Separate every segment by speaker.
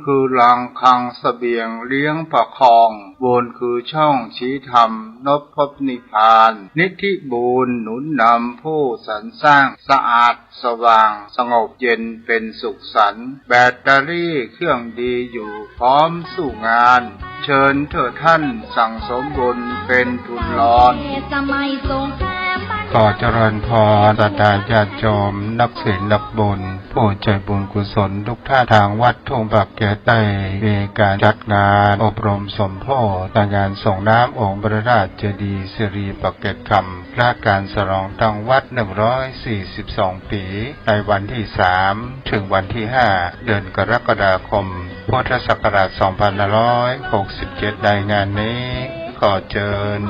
Speaker 1: คือรังคังเสบียงเลี้ยงประคองบนคือช่องชี้ธรรมนพพนิพพานนิธิบูรณ์หนุนนำผู้สรรสร้างสะอาดสว่างสงบเย็นเป็นสุขสันต์แบตเตอรี่เครื่องดีอยู่พร้อมสู้งานเชิญเถิดท่านสั่งสมบุญเป็นทุนร้อน
Speaker 2: ขอเจริญพรศรัทธาญาติโยมนักศีลนักบุญผู้ใจบุญกุศลทุกท่าทางวัดทุ่งบักแก่ใต้มีการจัดงานอบรมสมโภชงานส่งน้ำองค์พระราชเจดีย์สิริปักเกตคำพระการฉลองตั้งวัด142 ปีในวันที่3ถึงวันที่5เดือนกรกฎาคมพุทธศักราช2567ในงานนี้ขอเชิญ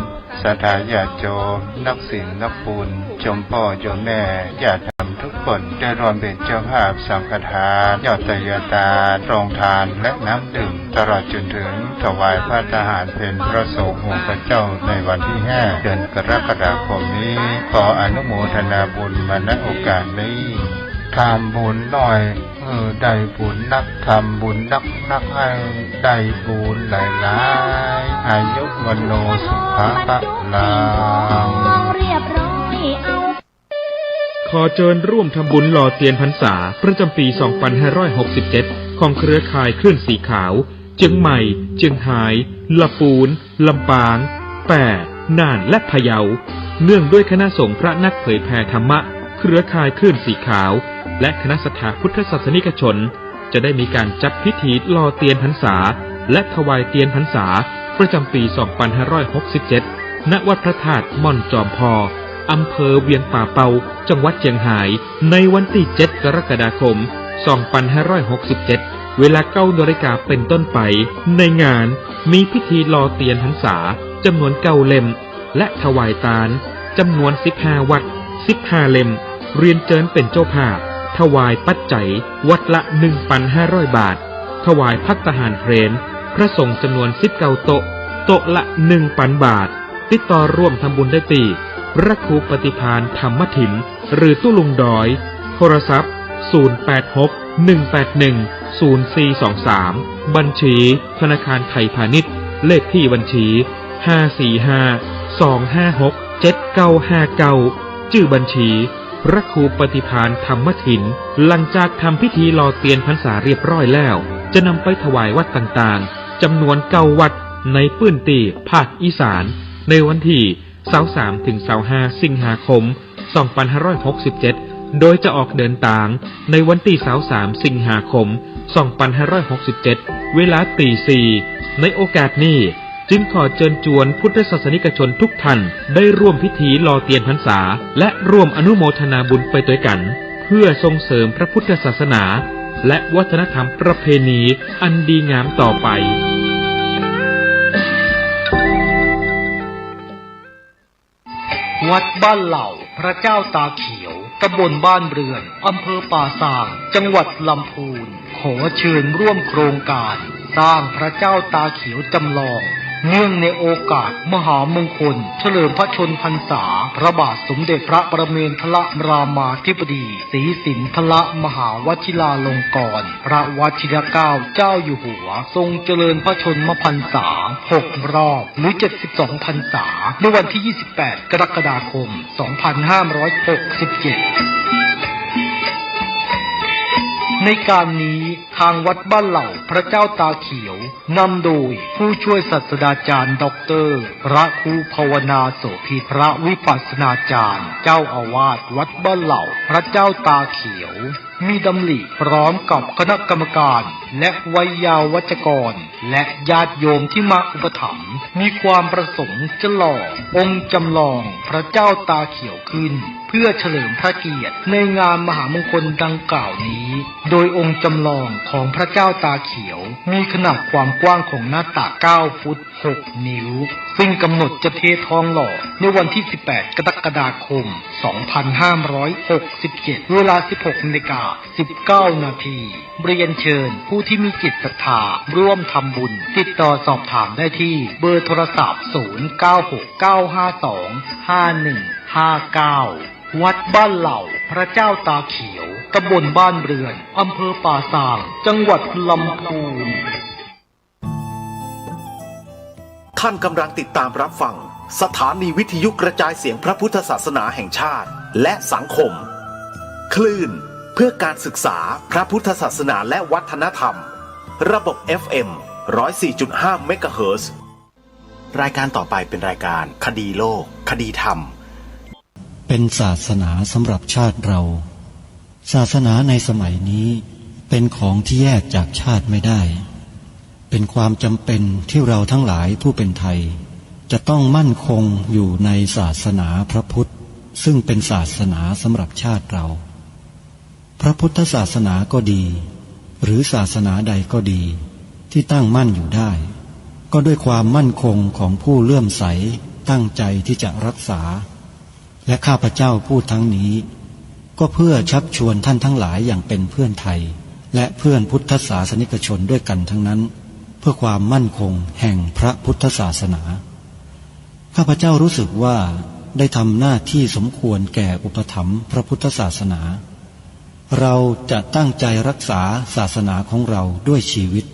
Speaker 2: ศรัทธาญาติโยมนักศีลนักบุญชมพ่อโยมแม่ญาติธรรมทุกคนได้ร่วมเป็นเจ้าภาพสังฆทานยอดทายทานโรงทานและน้ำดื่มตลอดจนถึงถวายพระทหารเพลพระสงฆ์องค์พระเจ้าในวันที่5เดือนกรกฎาคมนี้ขออนุโมทนาบุญมาณโอกาสนี้ทำบุญหน่อยได้บุญนักทำบุญนักให้ได้บุญหลายๆอายุวันโนสุขะลัง
Speaker 3: ขอเชิญร่วมทำบุญหล่อเทียนพรรษาประจำปี 2567 ของเครือข่ายคลื่นสีขาวเชียงใหม่เชียงรายลำพูนลำปางแปร่น่านและพะเยาเนื่องด้วยคณะสงฆ์พระนักเผยแผ่ธรรมะเครือข่ายคลื่นสีขาวและคณะศรัทธาพุทธศาสนิกชนจะได้มีการจัดพิธีหล่อเทียนพรรษาและถวายเทียนพรรษาประจำปี 2567 ณ วัดพระธาตุม่อนจอมพออำเภอเวียงป่าเปาจังหวัดเชียงรายในวันที่ 7 กรกฎาคม 2567 เวลา 9 น.เป็นต้นไปในงานมีพิธีหล่อเทียนพรรษาจำนวน 9 เล่มและถวายทานจำนวน 15 วัด 15 เล่มเรียนเชิญเป็นเจ้าภาพถวายปัจจัยวัดละ 1,500 บาทถวายภัตตาหารเพลนพระสงฆ์จำนวน 19 โต๊ะละ 1,000 บาทติดต่อร่วมทำบุญได้ที่พระครูปฏิภาณธรรมถินหรือตู้ลุงดอยโทรศัพท์ 086-181-0423 บัญชีธนาคารไทยพาณิชย์เลขที่บัญชี 545-256-7959 ชื่อบัญชีพระครูปฏิภาณธรรมถินหลังจากทำพิธีหล่อเทียนพรรษาเรียบร้อยแล้วจะนำไปถวายวัดต่างๆจำนวน9 วัดในพื้นที่ภาคอีสานในวันที่23ถึง25สิงหาคม 2567 โดยจะออกเดินทางในวันที่23สิงหาคม 2567 เวลาตี 4ในโอกาสนี้จึงขอเชิญชวนพุทธศาสนิกชนทุกท่านได้ร่วมพิธีหล่อเทียนพรรษาและร่วมอนุโมทนาบุญไปด้วยกันเพื่อส่งเสริมพระพุทธศาสนาและวัฒนธรรมประเพณีอันดีงามต่อไป
Speaker 4: วัดบ้านเหล่าพระเจ้าตาเขียวตำบลบ้านเรือนอำเภอป่าซางจังหวัดลำพูนขอเชิญร่วมโครงการสร้างพระเจ้าตาเขียวจำลองเนื่องในโอกาสมหามงคลเฉลิมพระชนพรรษาพระบาทสมเด็จพระประเมนทรรามาธิบดีศรีสินธรมหาวชิราลงกรณ์พระวชิรเกล้าเจ้าอยู่หัวทรงเจริญพระชนมพรรษา6 รอบหรือ72 พรรษาในวันที่ 28 กรกฎาคม 2567ในการนี้ทางวัดบ้านเหล่าพระเจ้าตาเขียวนำโดยผู้ช่วยศาสตราจารย์ด็อกเตอร์พระครูภาวนาโสภิตพระวิปัสสนาจารย์เจ้าอาวาสวัดบ้านเหล่าพระเจ้าตาเขียวมีดำริพร้อมกับคณะกรรมการและวัยยาวัจกรและญาติโยมที่มาอุปถัมภ์มีความประสงค์จะหล่อองค์จำลองพระเจ้าตาเขียวขึ้นเพื่อเฉลิมพระเกียรติในงานมหามงคลดังกล่าวนี้โดยองค์จำลองของพระเจ้าตาเขียวมีขนาดความกว้างของหน้าตัก9 ฟุต 6 นิ้วซึ่งกำหนดจะเททองหล่อในวันที่ 18 กรกฎาคม 2567 เวลา 16:19 นาทีเรียนเชิญผู้ที่มีจิตศรัทธาร่วมทำบุญติดต่อสอบถามได้ที่เบอร์โทรศัพท์ 0969525159 วัดบ้านเหล่าพระเจ้าตาเขียวตำบลบ้านเรือนอำเภอป่าซางจังหวัดลำพูน
Speaker 5: ท่านกำลังติดตามรับฟังสถานีวิทยุกระจายเสียงพระพุทธศาสนาแห่งชาติและสังคมคลื่นเพื่อการศึกษาพระพุทธศาสนาและวัฒนธรรมระบบ FM 104.5 เมกะเฮิรตซ์รายการต่อไปเป็นรายการคดีโลกคดีธรรม
Speaker 6: เป็นศาสนาสำหรับชาติเราศาสนาในสมัยนี้เป็นของที่แยกจากชาติไม่ได้เป็นความจำเป็นที่เราทั้งหลายผู้เป็นไทยจะต้องมั่นคงอยู่ในศาสนาพระพุทธซึ่งเป็นศาสนาสำหรับชาติเราพระพุทธศาสนาก็ดีหรือศาสนาใดก็ดีที่ตั้งมั่นอยู่ได้ก็ด้วยความมั่นคงของผู้เลื่อมใสตั้งใจที่จะรักษาและข้าพเจ้าพูดทั้งนี้ก็เพื่อชักชวนท่านทั้งหลายอย่างเป็นเพื่อนไทยและเพื่อนพุทธศาสนิกชนด้วยกันทั้งนั้นเพื่อความมั่นคงแห่งพระพุทธศาสนาข้าพเจ้ารู้สึกว่าได้ทำหน้าที่สมควรแก่อุปถัมภ์พระพุทธศาสนาเราจะตั้งใจรักษาศาสนาของเราด้วยชีวิต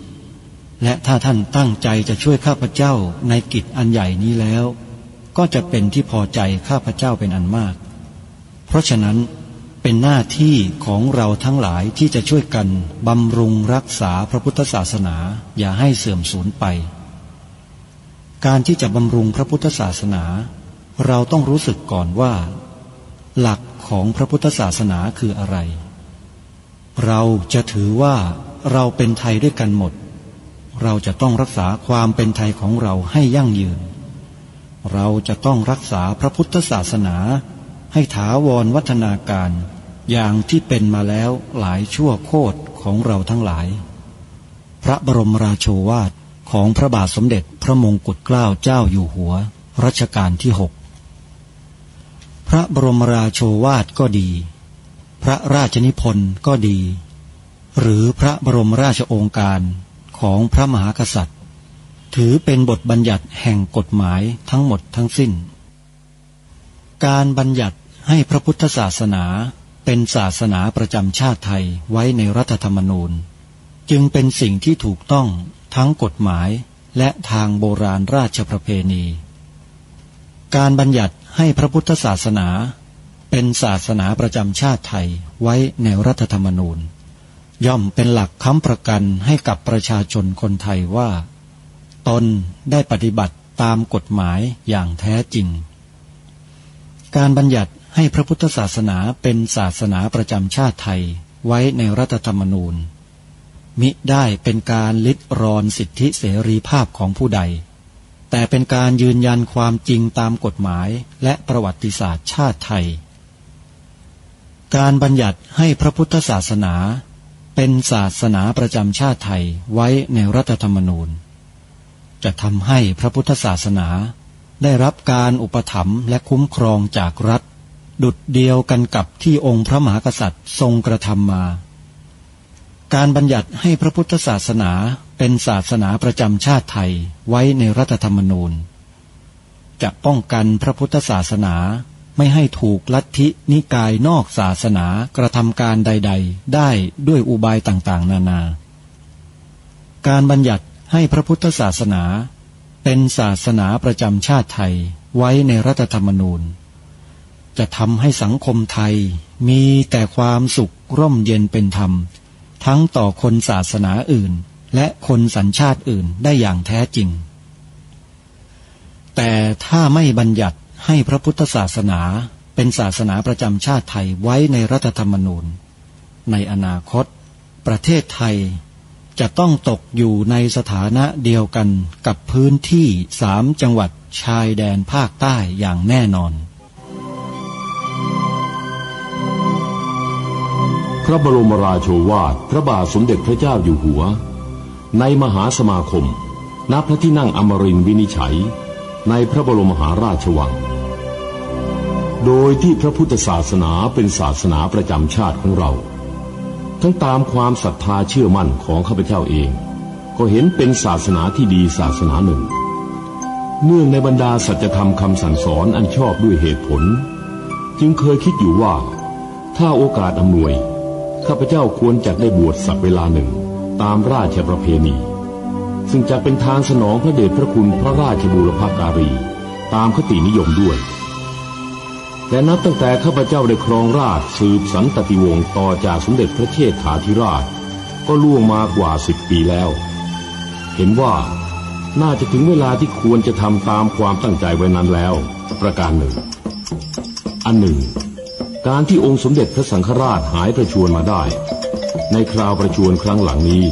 Speaker 6: และถ้าท่านตั้งใจจะช่วยข้าพเจ้าในกิจอันใหญ่นี้แล้วก็จะเป็นที่พอใจข้าพเจ้าเป็นอันมากเพราะฉะนั้นเป็นหน้าที่ของเราทั้งหลายที่จะช่วยกันบำรุงรักษาพระพุทธศาสนาอย่าให้เสื่อมสูญไปการที่จะบำรุงพระพุทธศาสนาเราต้องรู้สึกก่อนว่าหลักของพระพุทธศาสนาคืออะไรเราจะถือว่าเราเป็นไทยด้วยกันหมดเราจะต้องรักษาความเป็นไทยของเราให้ยั่งยืนเราจะต้องรักษาพระพุทธศาสนาให้ถาวรวัฒนาการอย่างที่เป็นมาแล้วหลายชั่วโคตรของเราทั้งหลายพระบรมราโชวาทของพระบาทสมเด็จพระมงกุฎเกล้าเจ้าอยู่หัวรัชกาลที่ 6พระบรมราโชวาทก็ดีพระราชนิพนธ์ก็ดีหรือพระบรมราชโองการของพระมหากษัตริย์ถือเป็นบทบัญญัติแห่งกฎหมายทั้งหมดทั้งสิ้นการบัญญัติให้พระพุทธศาสนาเป็นศาสนาประจำชาติไทยไว้ในรัฐธรรมนูญจึงเป็นสิ่งที่ถูกต้องทั้งกฎหมายและทางโบราณราชประเพณีการบัญญัติให้พระพุทธศาสนาเป็นศาสนาประจำชาติไทยไว้ในรัฐธรรมนูญย่อมเป็นหลักค้ำประกันให้กับประชาชนคนไทยว่าตนได้ปฏิบัติตามกฎหมายอย่างแท้จริงการบัญญัติให้พระพุทธศาสนาเป็นศาสนาประจำชาติไทยไว้ในรัฐธรรมนูญมิได้เป็นการลิดรอนสิทธิเสรีภาพของผู้ใดแต่เป็นการยืนยันความจริงตามกฎหมายและประวัติศาสตร์ชาติไทยการบัญญัติให้พระพุทธศาสนาเป็นศาสนาประจำชาติไทยไว้ในรัฐธรรมนูญจะทำให้พระพุทธศาสนาได้รับการอุปถัมภ์และคุ้มครองจากรัฐดุจเดียวกันกับที่องค์พระมหากษัตริย์ทรงกระทำมาการบัญญัติให้พระพุทธศาสนาเป็นศาสนาประจำชาติไทยไว้ในรัฐธรรมนูญจะป้องกันพระพุทธศาสนาไม่ให้ถูกลัทธินิกายนอกศาสนากระทำการใดๆได้ด้วยอุบายต่างๆนานาการบัญญัติให้พระพุทธศาสนาเป็นศาสนาประจำชาติไทยไว้ในรัฐธรรมนูญจะทำให้สังคมไทยมีแต่ความสุขร่มเย็นเป็นธรรมทั้งต่อคนศาสนาอื่นและคนสัญชาติอื่นได้อย่างแท้จริงแต่ถ้าไม่บัญญัติให้พระพุทธศาสนาเป็นศาสนาประจำชาติไทยไว้ในรัฐธรรมนูญในอนาคตประเทศไทยจะต้องตกอยู่ในสถานะเดียวกันกับพื้นที่3 จังหวัดชายแดนภาคใต้อย่างแน่นอน
Speaker 7: พระบรมราโชวาทพระบาทสมเด็จพระเจ้าอยู่หัวในมหาสมาคมณพระที่นั่งอมรินทร์วินิจฉัยในพระบรมมหาราชวังโดยที่พระพุทธศาสนาเป็นศาสนาประจำชาติของเราทั้งตามความศรัทธาเชื่อมั่นของข้าพเจ้าเองก็เห็นเป็นศาสนาที่ดีศาสนาหนึ่งเนื่องในบรรดาสัจธรรมคำสั่งสอนอันชอบด้วยเหตุผล จึงเคยคิดอยู่ว่าถ้าโอกาสอำนวยข้าพเจ้าควรจะได้บวชสักเวลาหนึ่งตามราชประเพณีซึ่งจะเป็นทางสนองพระเดชพระคุณพระราชบูรพการีตามคตินิยมด้วยแต่นับตั้งแต่ข้าพเจ้าได้ครองราชย์สืบสันตติวงศ์ต่อจากสมเด็จพระเชษฐาธิราชก็ล่วงมากว่า10 ปีแล้วเห็นว่าน่าจะถึงเวลาที่ควรจะทำตามความตั้งใจไว้นั้นแล้วประการหนึ่งอันหนึ่งการที่องค์สมเด็จพระสังฆราชหายประชวรมาได้ในคราวประชวรครั้งหลังนี้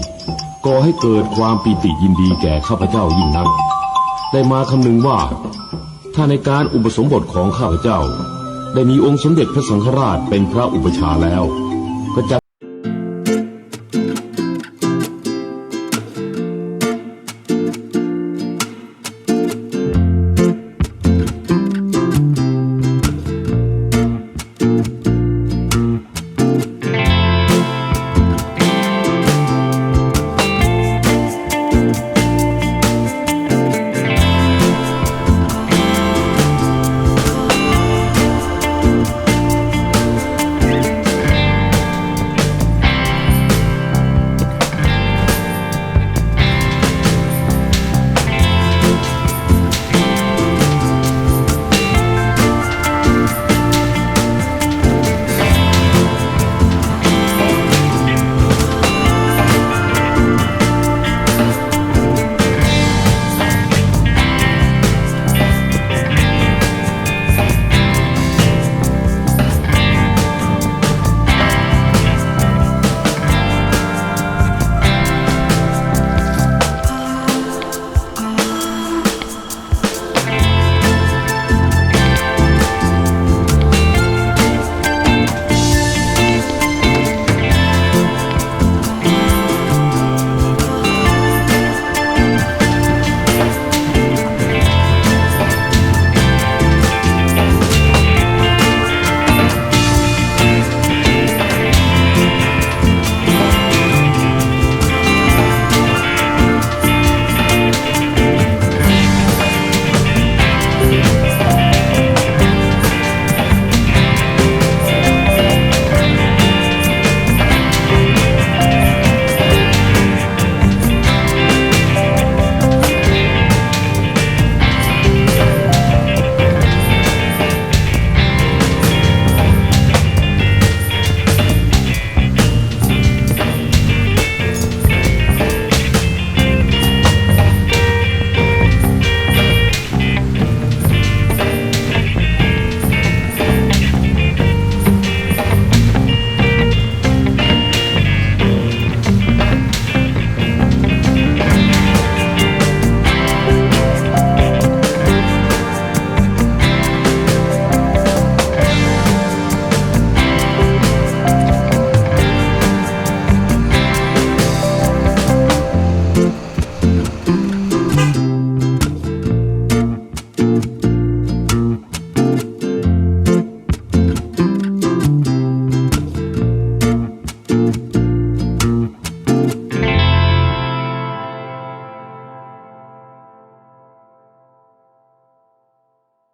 Speaker 7: ก่อให้เกิดความปีติยินดีแก่ข้าพเจ้ายิ่งนักได้มาคำนึงว่าถ้าในการอุปสมบทของข้าพเจ้าได้มีองค์สมเด็จพระสังฆราชเป็นพระอุปชฌาย์แล้วก็จะ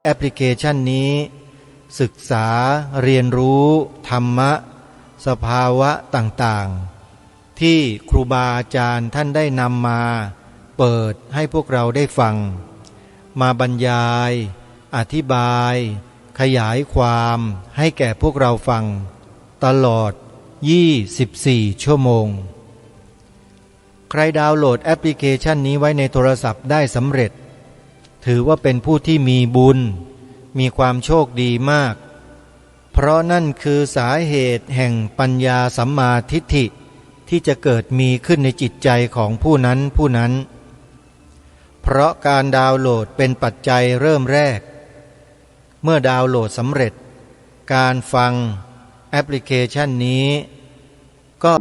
Speaker 6: แอปพลิเคชันนี้ศึกษาเรียนรู้ธรรมะสภาวะต่างๆที่ครูบาอาจารย์ท่านได้นำมาเปิดให้พวกเราได้ฟังมาบรรยายอธิบายขยายความให้แก่พวกเราฟังตลอด24 ชั่วโมงใครดาวน์โหลดแอปพลิเคชันนี้ไว้ในโทรศัพท์ได้สำเร็จถือว่าเป็นผู้ที่มีบุญมีความโชคดีมากเพราะนั่นคือสาเหตุแห่งปัญญาสัมมาทิฏฐิที่จะเกิดมีขึ้นในจิตใจของผู้นั้นเพราะการดาวน์โหลดเป็นปัจจัยเริ่มแรกเมื่อดาวน์โหลดสำเร็จการฟังแอปพลิเคชันนี้ก็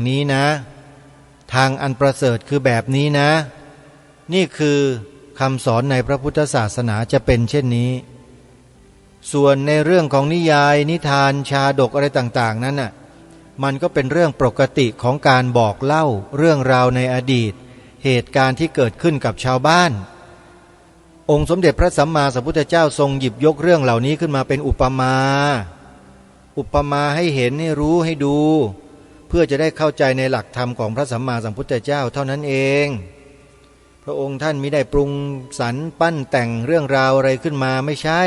Speaker 8: นี้นะทางอันประเสริฐคือแบบนี้นะนี่คือคำสอนในพระพุทธศาสนาจะเป็นเช่นนี้ส่วนในเรื่องของนิยายนิทานชาดกอะไรต่างๆนั้นน่ะมันก็เป็นเรื่องปกติของการบอกเล่าเรื่องราวในอดีตเหตุการณ์ที่เกิดขึ้นกับชาวบ้านองค์สมเด็จพระสัมมาสัมพุทธเจ้าทรงหยิบยกเรื่องเหล่านี้ขึ้นมาเป็นอุปมาให้เห็นให้รู้ให้ดูเพื่อจะได้เข้าใจในหลักธรรมของพระสัมมาสัมพุทธเจ้าเท่านั้นเองพระองค์ท่านมิได้ปรุงสรรปั้นแต่งเรื่องราวอะไรขึ้นมาไม่ใช่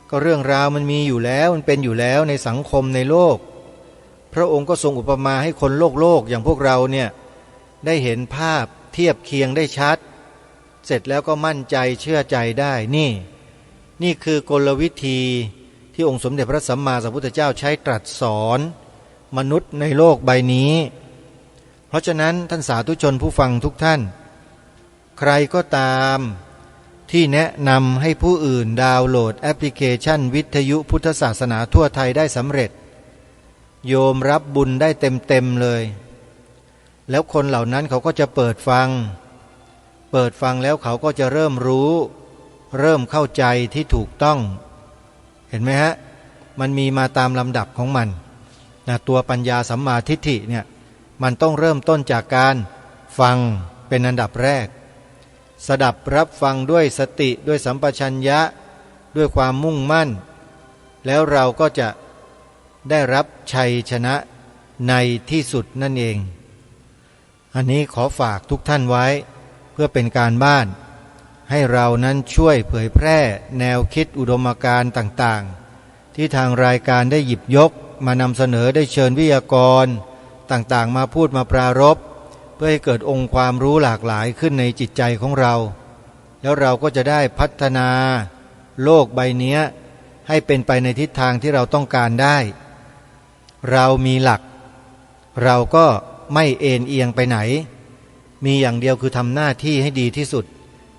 Speaker 8: ก็เรื่องราวมันมีอยู่แล้วมันเป็นอยู่แล้วในสังคมในโลกพระองค์ก็ทรงอุปมาให้คนโลกอย่างพวกเราเนี่ยได้เห็นภาพเทียบเคียงได้ชัดเสร็จแล้วก็มั่นใจเชื่อใจได้นี่คือกลวิธีที่องค์สมเด็จพระสัมมาสัมพุทธเจ้าใช้ตรัสสอนมนุษย์ในโลกใบนี้เพราะฉะนั้นท่านสาธุชนผู้ฟังทุกท่านใครก็ตามที่แนะนำให้ผู้อื่นดาวน์โหลดแอปพลิเคชันวิทยุพุทธศาสนาทั่วไทยได้สำเร็จโยมรับบุญได้เต็มเลยแล้วคนเหล่านั้นเขาก็จะเปิดฟังแล้วเขาก็จะเริ่มรู้เริ่มเข้าใจที่ถูกต้องเห็นไหมฮะมันมีมาตามลำดับของมันนะตัวปัญญาสัมมาทิฏฐิเนี่ยมันต้องเริ่มต้นจากการฟังเป็นอันดับแรกสดับรับฟังด้วยสติด้วยสัมปชัญญะด้วยความมุ่งมั่นแล้วเราก็จะได้รับชัยชนะในที่สุดนั่นเองอันนี้ขอฝากทุกท่านไว้เพื่อเป็นการบ้านให้เรานั้นช่วยเผยแพร่แนวคิดอุดมการณ์ต่างๆที่ทางรายการได้หยิบยกมานำเสนอได้เชิญวิทยากรต่างๆมาพูดมาปรารภเพื่อให้เกิดองค์ความรู้หลากหลายขึ้นในจิตใจของเราแล้วเราก็จะได้พัฒนาโลกใบนี้ให้เป็นไปในทิศทางที่เราต้องการได้เรามีหลักเราก็ไม่เอ็นเอียงไปไหนมีอย่างเดียวคือทำหน้าที่ให้ดีที่สุด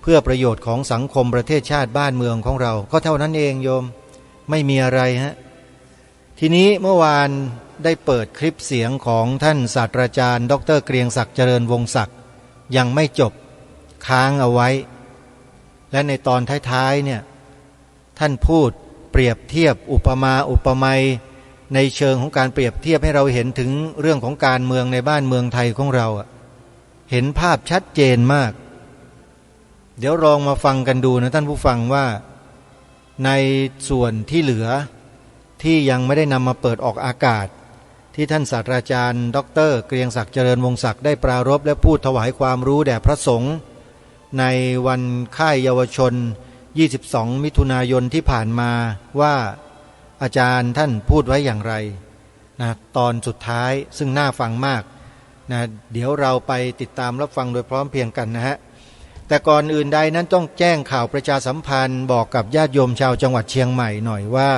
Speaker 8: เพื่อประโยชน์ของสังคมประเทศชาติบ้านเมืองของเราก็เท่านั้นเองโยมไม่มีอะไรฮะทีนี้เมื่อวานได้เปิดคลิปเสียงของท่านศาสตราจารย์ดร.เกรียงศักดิ์เจริญวงศ์ศักดิ์ยังไม่จบค้างเอาไว้และในตอนท้ายๆเนี่ยท่านพูดเปรียบเทียบอุปมาอุปไมยในเชิงของการเปรียบเทียบให้เราเห็นถึงเรื่องของการเมืองในบ้านเมืองไทยของเราเห็นภาพชัดเจนมากเดี๋ยวลองมาฟังกันดูนะท่านผู้ฟังว่าในส่วนที่เหลือที่ยังไม่ได้นำมาเปิดออกอากาศที่ท่านศาสตราจารย์ดร.เกรียงศักดิ์เจริญวงศ์ศักดิ์ได้ปรารภและพูดถวายความรู้แด่พระสงฆ์ในวันค่ายเยาวชน22มิถุนายนที่ผ่านมาว่าอาจารย์ท่านพูดไว้อย่างไรนะตอนสุดท้ายซึ่งน่าฟังมากนะเดี๋ยวเราไปติดตามรับฟังโดยพร้อมเพรียงกันนะฮะแต่ก่อนอื่นใดนั้นต้องแจ้งข่าวประชาสัมพันธ์บอกกับญาติโยมชาวจังหวัดเชียงใหม่หน่อยว่า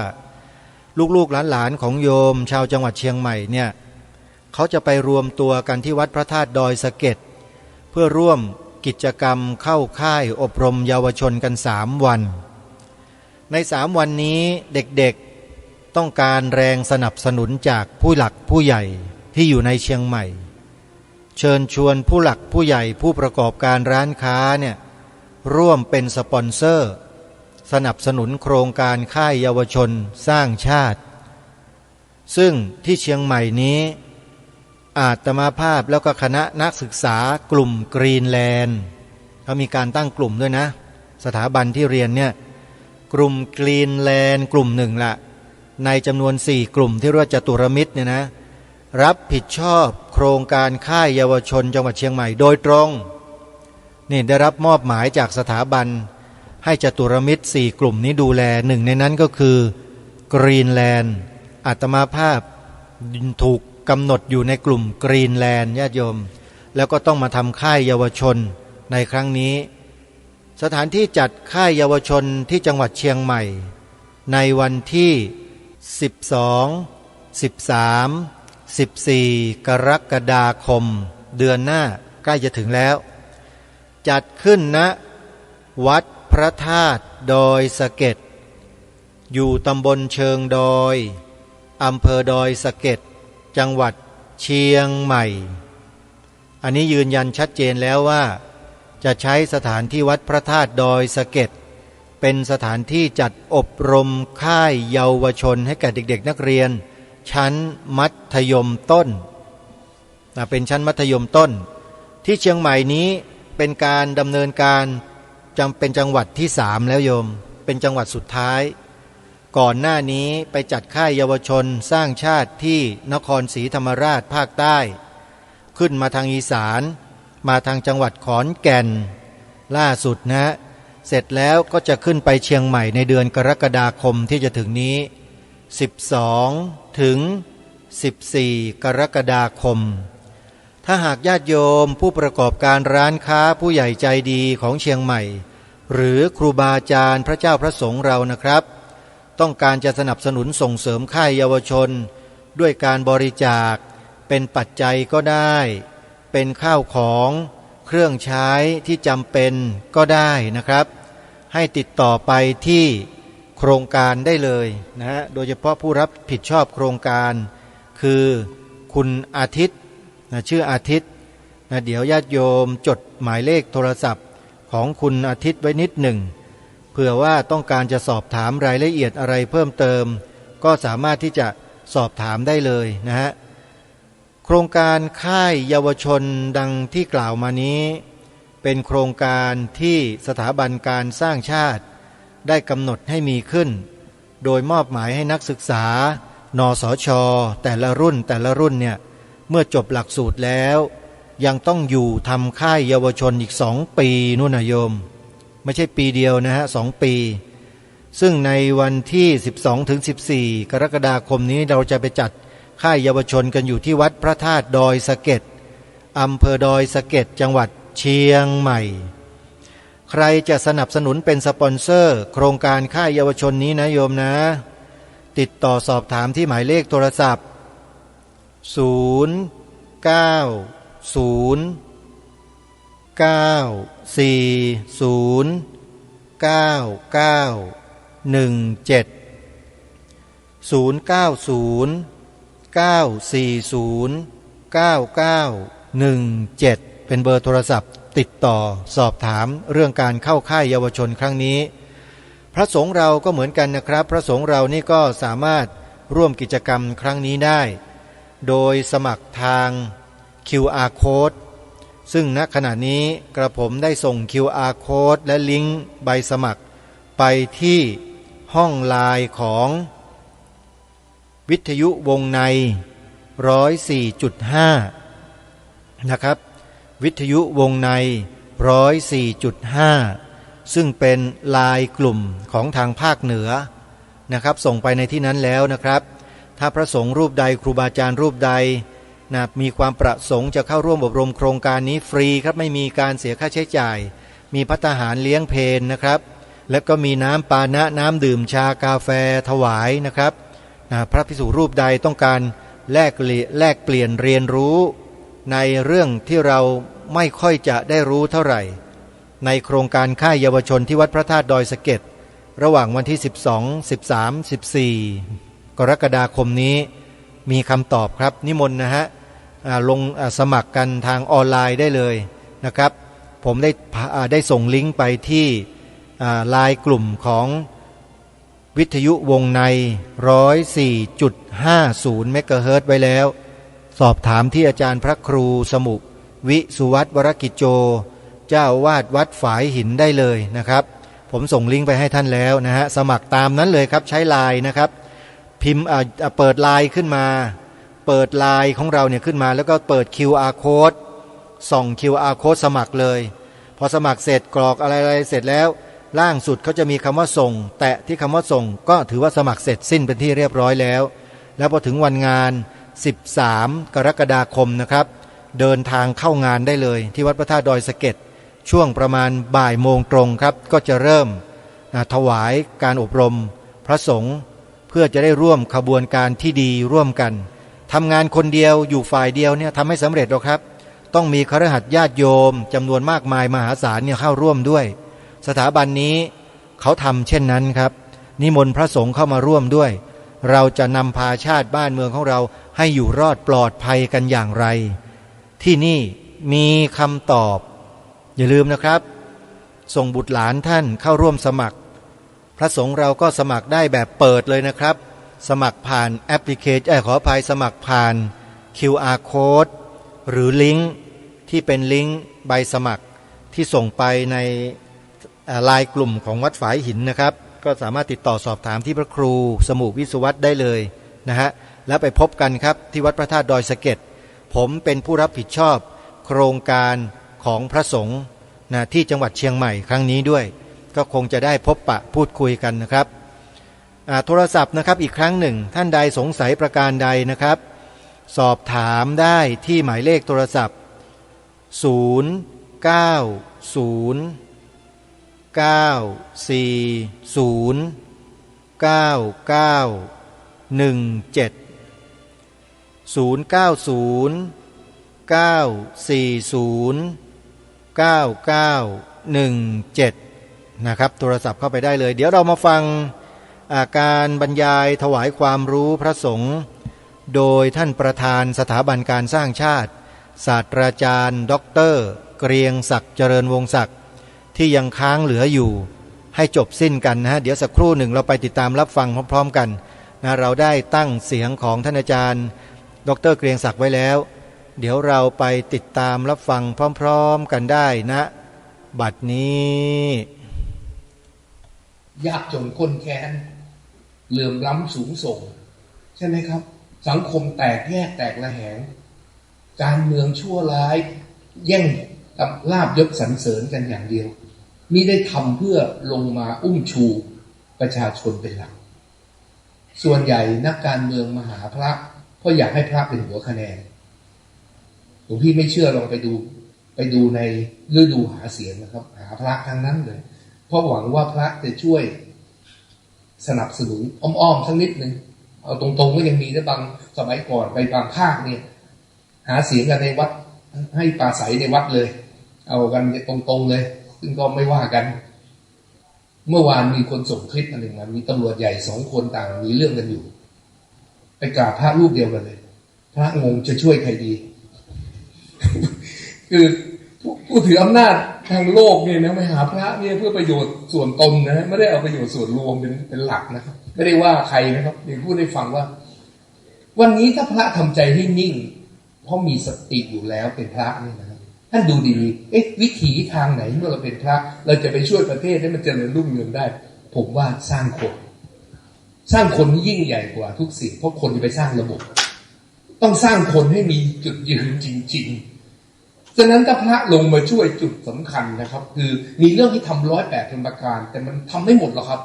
Speaker 8: ลูกๆหลานๆของโยมชาวจังหวัดเชียงใหม่เนี่ยเขาจะไปรวมตัวกันที่วัดพระธาตุดอยสะเก็ดเพื่อร่วมกิจกรรมเข้าค่ายอบรมเยาวชนกัน3 วันใน3 วันนี้เด็กๆต้องการแรงสนับสนุนจากผู้หลักผู้ใหญ่ที่อยู่ในเชียงใหม่เชิญชวนผู้หลักผู้ใหญ่ผู้ประกอบการร้านค้าเนี่ยร่วมเป็นสปอนเซอร์สนับสนุนโครงการค่ายเยาวชนสร้างชาติซึ่งที่เชียงใหม่นี้อาตมาภาพแล้วก็คณะนักศึกษากลุ่มกรีนแลนด์เขามีการตั้งกลุ่มด้วยนะสถาบันที่เรียนเนี่ยกลุ่มกรีนแลนด์กลุ่มหนึ่งละในจำนวน4 กลุ่มที่เรียกว่าจตุรมิตรเนี่ยนะรับผิดชอบโครงการค่ายเยาวชนจังหวัดเชียงใหม่โดยตรงนี่ได้รับมอบหมายจากสถาบันให้จตุรมิตร4 กลุ่มนี้ดูแลหนึ่งในนั้นก็คือกรีนแลนด์อาตมาภาพถูกกำหนดอยู่ในกลุ่มกรีนแลนด์ญาติโยมแล้วก็ต้องมาทำค่ายเยาวชนในครั้งนี้สถานที่จัดค่ายเยาวชนที่จังหวัดเชียงใหม่ในวันที่12 13 14 กรกฎาคมเดือนหน้าใกล้จะถึงแล้วจัดขึ้นณวัดพระธาตุดอยสะเก็ดอยู่ตำบลเชิงดอยอำเภอดอยสะเก็ดจังหวัด เชียงใหม่อันนี้ยืนยันชัดเจนแล้วว่าจะใช้สถานที่วัดพระธาตุดอยสะเก็ดเป็นสถานที่จัดอบรมค่ายเยาวชนให้แก่เด็กๆนักเรียนชั้นมัธยมต้นเป็นชั้นมัธยมต้นที่เชียงใหม่นี้เป็นการดำเนินการเป็นจังหวัดที่3แล้วโยมเป็นจังหวัดสุดท้ายก่อนหน้านี้ไปจัดค่ายเยาวชนสร้างชาติที่นครศรีธรรมราชภาคใต้ขึ้นมาทางอีสานมาทางจังหวัดขอนแก่นล่าสุดนะเสร็จแล้วก็จะขึ้นไปเชียงใหม่ในเดือนกรกฎาคมที่จะถึงนี้12ถึง14กรกฎาคมถ้าหากญาติโยมผู้ประกอบการร้านค้าผู้ใหญ่ใจดีของเชียงใหม่หรือครูบาอาจารย์พระเจ้าพระสงฆ์เรานะครับต้องการจะสนับสนุนส่งเสริมค่ายเยาวชนด้วยการบริจาคเป็นปัจจัยก็ได้เป็นข้าวของเครื่องใช้ที่จำเป็นก็ได้นะครับให้ติดต่อไปที่โครงการได้เลยนะฮะโดยเฉพาะผู้รับผิดชอบโครงการคือคุณอาทิตย์ชื่ออาทิตย์เดี๋ยวญาติโยมจดหมายเลขโทรศัพท์ของคุณอาทิตย์ไว้นิดหนึ่งเผื่อว่าต้องการจะสอบถามรายละเอียดอะไรเพิ่มเติมก็สามารถที่จะสอบถามได้เลยนะฮะโครงการค่ายเยาวชนดังที่กล่าวมานี้เป็นโครงการที่สถาบันการสร้างชาติได้กำหนดให้มีขึ้นโดยมอบหมายให้นักศึกษานสช.แต่ละรุ่นเนี่ยเมื่อจบหลักสูตรแล้วยังต้องอยู่ทำค่ายเยาวชนอีก2 ปีนู่นนะโยมไม่ใช่ปีเดียวนะฮะ2 ปีซึ่งในวันที่12-14กรกฎาคมนี้เราจะไปจัดค่ายเยาวชนกันอยู่ที่วัดพระธาตุดอยสะเก็ดอำเภอดอยสะเก็ดจังหวัดเชียงใหม่ใครจะสนับสนุนเป็นสปอนเซอร์โครงการค่ายเยาวชนนี้นะโยมนะติดต่อสอบถามที่หมายเลขโทรศัพท์เป็นเบอร์โทรศัพท์ติดต่อสอบถามเรื่องการเข้าค่ายเยาวชนครั้งนี้พระสงฆ์เราก็เหมือนกันนะครับพระสงฆ์เรานี่ก็สามารถร่วมกิจกรรมครั้งนี้ได้โดยสมัครทาง QR Code ซึ่งณขณะนี้กระผมได้ส่ง QR Code และลิงก์ใบสมัครไปที่ห้องไลน์ของวิทยุวงใน 104.5 นะครับวิทยุวงใน 104.5 ซึ่งเป็นไลน์กลุ่มของทางภาคเหนือนะครับส่งไปในที่นั้นแล้วนะครับถ้าพระสงฆ์รูปใดครูบาอาจารย์รูปใดนะมีความประสงค์จะเข้าร่วมอบรมโครงการนี้ฟรีครับไม่มีการเสียค่าใช้จ่ายมีภัตตาหารเลี้ยงเพลนะครับแล้วก็มีน้ำปานะน้ำดื่มชากาแฟถวายนะครับพระภิกษุรูปใดต้องการแลกเปลี่ยนเรียนรู้ในเรื่องที่เราไม่ค่อยจะได้รู้เท่าไหร่ในโครงการค่ายเยาวชนที่วัดพระธาตุดอยสะเก็ดระหว่างวันที่12 13 14กรกฎาคมนี้มีคำตอบครับนิมนต์นะฮะลงสมัครกันทางออนไลน์ได้เลยนะครับผมได้ส่งลิงก์ไปที่ไลน์กลุ่มของวิทยุวงใน 104.50 เมกะเฮิรตซ์ไว้แล้วสอบถามที่อาจารย์พระครูสมุวิสุวัตวรกิจโจเจ้าวาดวัดฝายหินได้เลยนะครับผมส่งลิงก์ไปให้ท่านแล้วนะฮะสมัครตามนั้นเลยครับใช้ไลน์นะครับพิมพ์เปิดไลน์ขึ้นมาเปิดไลน์ของเราเนี่ยขึ้นมาแล้วก็เปิด QR Code ส่อง QR Code สมัครเลยพอสมัครเสร็จกรอกอะไรเสร็จแล้วล่างสุดเขาจะมีคำว่าส่งแตะที่คำว่าส่งก็ถือว่าสมัครเสร็จสิ้นเป็นที่เรียบร้อยแล้วแล้วพอถึงวันงาน13 กรกฎาคมนะครับเดินทางเข้างานได้เลยที่วัดพระธาตุดอยสะเก็ดช่วงประมาณบ่ายโมงตรงครับก็จะเริ่มถวายการอบรมพระสงฆ์เพื่อจะได้ร่วมขบวนการที่ดีร่วมกันทำงานคนเดียวอยู่ฝ่ายเดียวเนี่ยทำไม่สำเร็จหรอกครับต้องมีคฤหัสถ์ญาติโยมจำนวนมากมายมหาศาลเนี่ยเข้าร่วมด้วยสถาบันนี้เขาทำเช่นนั้นครับนิมนต์พระสงฆ์เข้ามาร่วมด้วย เราจะนำพาชาติบ้านเมืองของเราให้อยู่รอดปลอดภัยกันอย่างไรที่นี่มีคำตอบอย่าลืมนะครับส่งบุตรหลานท่านเข้าร่วมสมัครพระสงฆ์เราก็สมัครได้แบบเปิดเลยนะครับสมัครผ่านแอปพลิเคชันขออภัยสมัครผ่าน QR Code หรือลิงก์ที่เป็นลิงก์ใบสมัครที่ส่งไปในไลน์กลุ่มของวัดฝายหินนะครับก็สามารถติดต่อสอบถามที่พระครูสมุวิศวัตรได้เลยนะฮะแล้วไปพบกันครับที่วัดพระธาตุดอยสะเก็ดผมเป็นผู้รับผิดชอบโครงการของพระสงฆ์นะที่จังหวัดเชียงใหม่ครั้งนี้ด้วยก็คงจะได้พบปะพูดคุยกันนะครับโทรศัพท์นะครับอีกครั้งหนึ่งท่านใดสงสัยประการใดนะครับสอบถามได้ที่หมายเลขโทรศัพท์นะครับโทรศัพท์เข้าไปได้เลยเดี๋ยวเรามาฟังการบรรยายถวายความรู้พระสงฆ์โดยท่านประธานสถาบันการสร้างชาติศาสตราจารย์ด็อกเตอร์เกรียงศักดิ์เจริญวงศ์ศักดิ์ที่ยังค้างเหลืออยู่ให้จบสิ้นกันนะฮะเดี๋ยวสักครู่หนึ่งเราไปติดตามรับฟังพร้อมๆกันนะเราได้ตั้งเสียงของท่านอาจารย์ดร.เกรียงศักดิ์ไว้แล้วเดี๋ยวเราไปติดตามรับฟังพร้อมๆกันได้นะบัดนี้
Speaker 9: ยากจนข้นแค้นเหลื่อมล้ำสูงส่งใช่ไหมครับสังคมแตกแยกแตกระแหงการเมืองชั่วร้ายแย่งลาบยศสรรเสริญกันอย่างเดียวมิได้ทำเพื่อลงมาอุ้มชูประชาชนเป็นหลักส่วนใหญ่นักการเมืองมาหาพระเพราะอยากให้พระเป็นหัวคะแนนหลวงพี่ไม่เชื่อลองไปดูในฤดูหาเสียงนะครับหาพระทั้งนั้นเลยเพราะหวังว่าพระจะช่วยสนับสนุนอ้อมๆสักนิดนึงเอาตรงๆก็ยังมีนะบางสมัยก่อนไปบางภาคเนี่ยหาเสียงกันในวัดให้ปราศัยในวัดเลยเอากันตรงๆเลยซึ่งก็ไม่ว่ากันเมื่อวานมีคนส่งคลิปมาหนึ่งมีตำรวจใหญ่2 คนต่างมีเรื่องกันอยู่ไปกราบพระรูปเดียวกันเลยพระงงจะช่วยใครดี คือผู้ถืออำนาจทางโลกเนี่ยนะไปหาพระเนี่ยเพื่อประโยชน์ส่วนตนนะไม่ได้เอาประโยชน์ส่วนรวมเป็นหลักนะครับไม่ได้ว่าใครนะครับเดี๋ยวพูดให้ฟังว่าวันนี้ถ้าพระทำใจให้นิ่งเพราะมีสติอยู่แล้วเป็นพระนี่นะครับท่านดูดีๆวิถีทางไหนเมื่อเราเป็นพระเราจะไปช่วยประเทศให้มันเจริญรุ่งเรืองได้ผมว่าสร้างคนที่ยิ่งใหญ่กว่าทุกสิ่งเพราะคนจะไปสร้างระบบต้องสร้างคนให้มีจุดยืนจริงๆฉะนั้นถ้าพระลงมาช่วยจุดสำคัญนะครับคือมีเรื่องที่ทำ108 ประการแต่มันทำไม่หมดหรอกครับ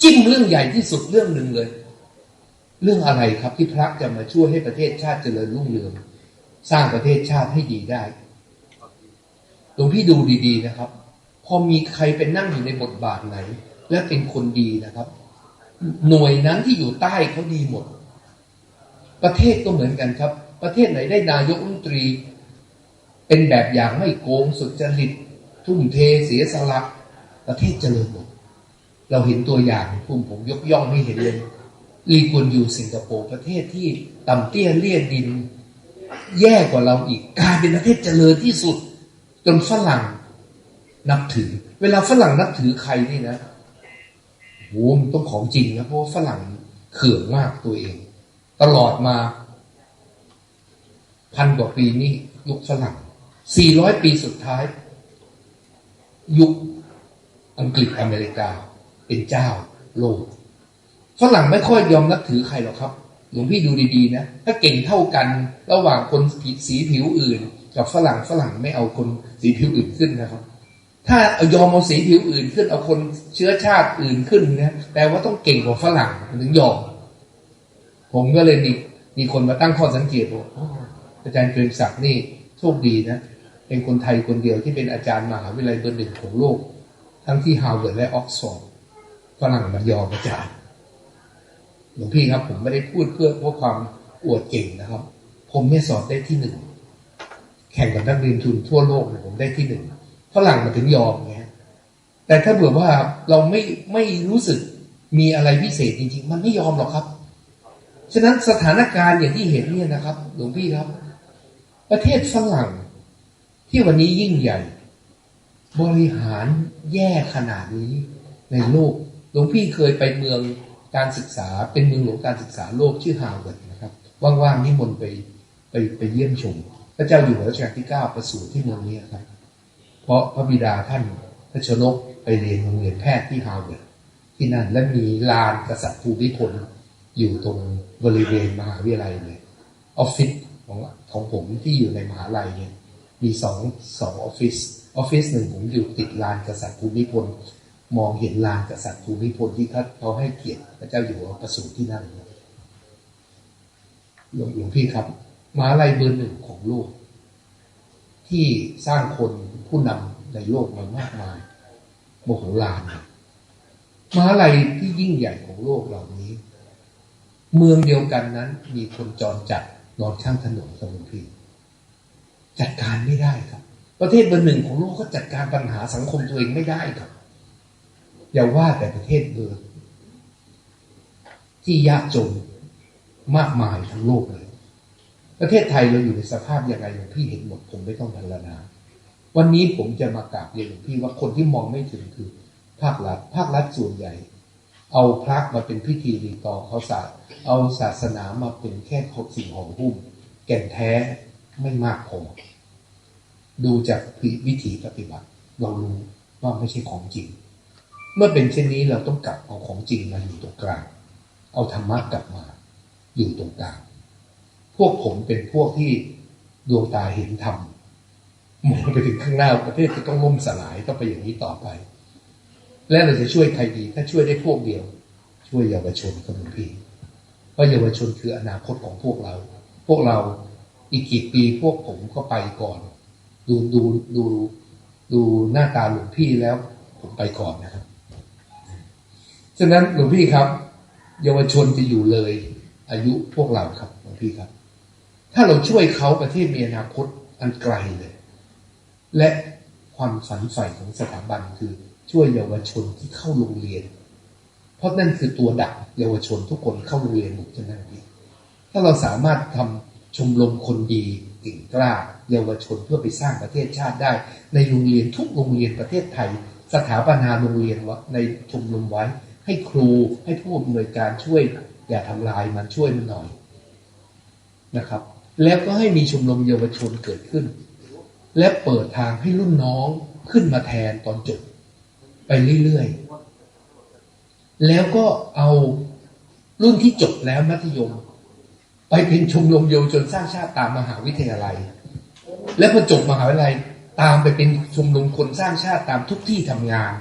Speaker 9: จิ้มเรื่องใหญ่ที่สุดเรื่องหนึ่งเลยเรื่องอะไรครับที่พระจะมาช่วยให้ประเทศชาติเจริญรุ่งเรืองสร้างประเทศชาติให้ดีได้หลวงพี่ดูดีๆนะครับพอมีใครเป็นนั่งอยู่ในบทบาทไหนและเป็นคนดีนะครับหน่วยนั้นที่อยู่ใต้เขาดีหมดประเทศก็เหมือนกันครับประเทศไหนได้นายกรัฐมนตรีเป็นแบบอย่างไม่โกงสุจริตทุ่มเทเสียสละประเทศเจริญหมดเราเห็นตัวอย่างผมยกย่องให้เห็นเลยลีกวนยูสิงคโปร์ประเทศที่ต่ำเตี้ยเลี่ยดินแย่กว่าเราอีกกลายเป็นประเทศเจริญที่สุดจนฝรั่งนับถือเวลาฝรั่งนับถือใครนี่นะโหมันต้องของจริงนะเพราะว่าฝรั่งเขื่องมากตัวเองตลอดมา1,000 กว่าปีนี้ยุคฝรั่ง400 ปีสุดท้ายยุคอังกฤษอเมริกาเป็นเจ้าโลกฝรั่งไม่ค่อยยอมนับถือใครหรอกครับหลวงพี่ดูดีๆนะถ้าเก่งเท่ากันระหว่างคนสีผิวอื่นกับฝรั่งไม่เอาคนสีผิวอื่นขึ้นนะครับถ้ายอมเอาสีผิวอื่นขึ้นเอาคนเชื้อชาติอื่นขึ้นนะแปลว่าต้องเก่งกว่าฝรั่งถึงยอมผมก็เลยมีคนมาตั้งข้อสังเกตว่าอาจารย์เกรียงศักดิ์นี่โชคดีนะเป็นคนไทยคนเดียวที่เป็นอาจารย์มหาวิทยาลัยเบอร์ 1ของโลกทั้งที่ฮาร์วาร์ดและออกซฟอร์ดฝรั่งมันยอมอาจารย์หลวงพี่ครับผมไม่ได้พูดเพื่อความอวดเก่งนะครับผมเนี่ยสอนได้ที่ 1แข่งกับนักเรียนทุนทั่วโลกเนี่ยผมได้ที่ 1ฝรั่งมันถึงยอมไงแต่ถ้าเผื่อว่าเราไม่รู้สึกมีอะไรพิเศษจริงๆมันไม่ยอมหรอกครับ ฉะนั้นสถานการณ์อย่างที่เห็นเนี่ยนะครับหลวงพี่ครับประเทศฝรั่งที่วันนี้ยิ่งใหญ่บริหารแย่ขนาดนี้ในโลกหลวงพี่เคยไปเมืองการศึกษาเป็นเมืองหลวงการศึกษาโลกชื่อฮาร์วาร์ดนะครับว่างๆนิมนต์ไปเยี่ยมชมพระเจ้าอยู่หัวรัชกาลที่9ประสูติที่เมืองนี้ครับเพราะพระบิดาท่านพระชนกไปเรียนโรงเรียนแพทย์ที่ฮาร์วาร์ดที่นั่นและมีลานกษัตริย์ภูมิพลอยู่ตรงบริเวณมหาวิทยาลัยเลยออฟฟิศของผมที่อยู่ในมหาลัยเนี่ยมีสองออฟฟิศหนึ่งผมอยู่ติดลานกษัตริย์ภูมิพลมองเห็นลานกษัตริย์ภูมิพลที่เขาให้เกียรติพระเจ้าอยู่หัวประสูติที่นั่นหลวงพี่ครับมหาลัยเบอร์ 1ของโลกที่สร้างคนผู้นำในโลกมามากมายโมโหลานมหาลัยที่ยิ่งใหญ่ของโลกเหล่านี้เมืองเดียวกันนั้นมีคนจรจัดนอนข้างถนนกับหลวงพี่จัดการไม่ได้ครับประเทศเบอร์ 1ของโลกก็จัดการปัญหาสังคมตัวเองไม่ได้ครับอย่าว่าแต่ประเทศเบอร์ที่ยากจนมากมายทั้งโลกเลยประเทศไทยเราอยู่ในสภาพยังไงหลวงพี่เห็นหมดผมไม่ต้องพรรณนาวันนี้ผมจะมากราบเรียนหลวงพี่ว่าคนที่มองไม่ถึงคือภาครัฐส่วนใหญ่เอาพระมาเป็นพิธีรีตองเอาศาสนามาเป็นแค่สิ่งห่อหุ้มแก่นแท้ไม่มากพอดูจากวิถีปฏิบัติเรารู้ว่าไม่ใช่ของจริงเมื่อเป็นเช่นนี้เราต้องกลับเอาของจริงมาอยู่ตรงกลางเอาธรรมะกลับมาอยู่ตรงกลางพวกผมเป็นพวกที่ดวงตาเห็นธรรมมองไปถึงข้างหน้าประเทศจะต้องล่มสลายต้องไปอย่างนี้ต่อไปและเราจะช่วยใครดีถ้าช่วยได้พวกเดียวช่วยเยาวชนกับหลวงพี่เพราะเยาวชนคืออนาคตของพวกเราอีกกี่ปีพวกผมก็ไปก่อนดูหน้าตาหลวงพี่แล้วผมไปก่อนนะครับฉะนั้นหลวงพี่ครับเยาวชนจะอยู่เลยอายุพวกเราครับหลวงพี่ครับถ้าเราช่วยเขาประเทศมีอนาคตอันไกลเลยและความฝันใฝ่ของสถาบันคือช่วยเยาวชนที่เข้าโรงเรียนเพราะนั่นคือตัวดักเยาวชนทุกคนเข้าโรงเรียนหมดใช่ไหมพี่ถ้าเราสามารถทำชมรมคนดีเก่งกล้าเยาวชนเพื่อไปสร้างประเทศชาติได้ในโรงเรียนทุกโรงเรียนประเทศไทยสถาปนาโรงเรียนวะในชมรมไว้ให้ครูให้ผู้อำนวยการช่วยอย่าทำลายมันช่วยมันหน่อยนะครับแล้วก็ให้มีชมรมเยาวชนเกิดขึ้นและเปิดทางให้รุ่นน้องขึ้นมาแทนตอนจบไปเรื่อยๆแล้วก็เอารุ่นที่จบแล้วมัธยมไปเป็นชมรมเยาวชนสร้างชาติตามมหาวิทยาลัยและพอจบมหาวิทยาลัยตามไปเป็นชมรมคนสร้างชาติตามทุกที่ทำงาน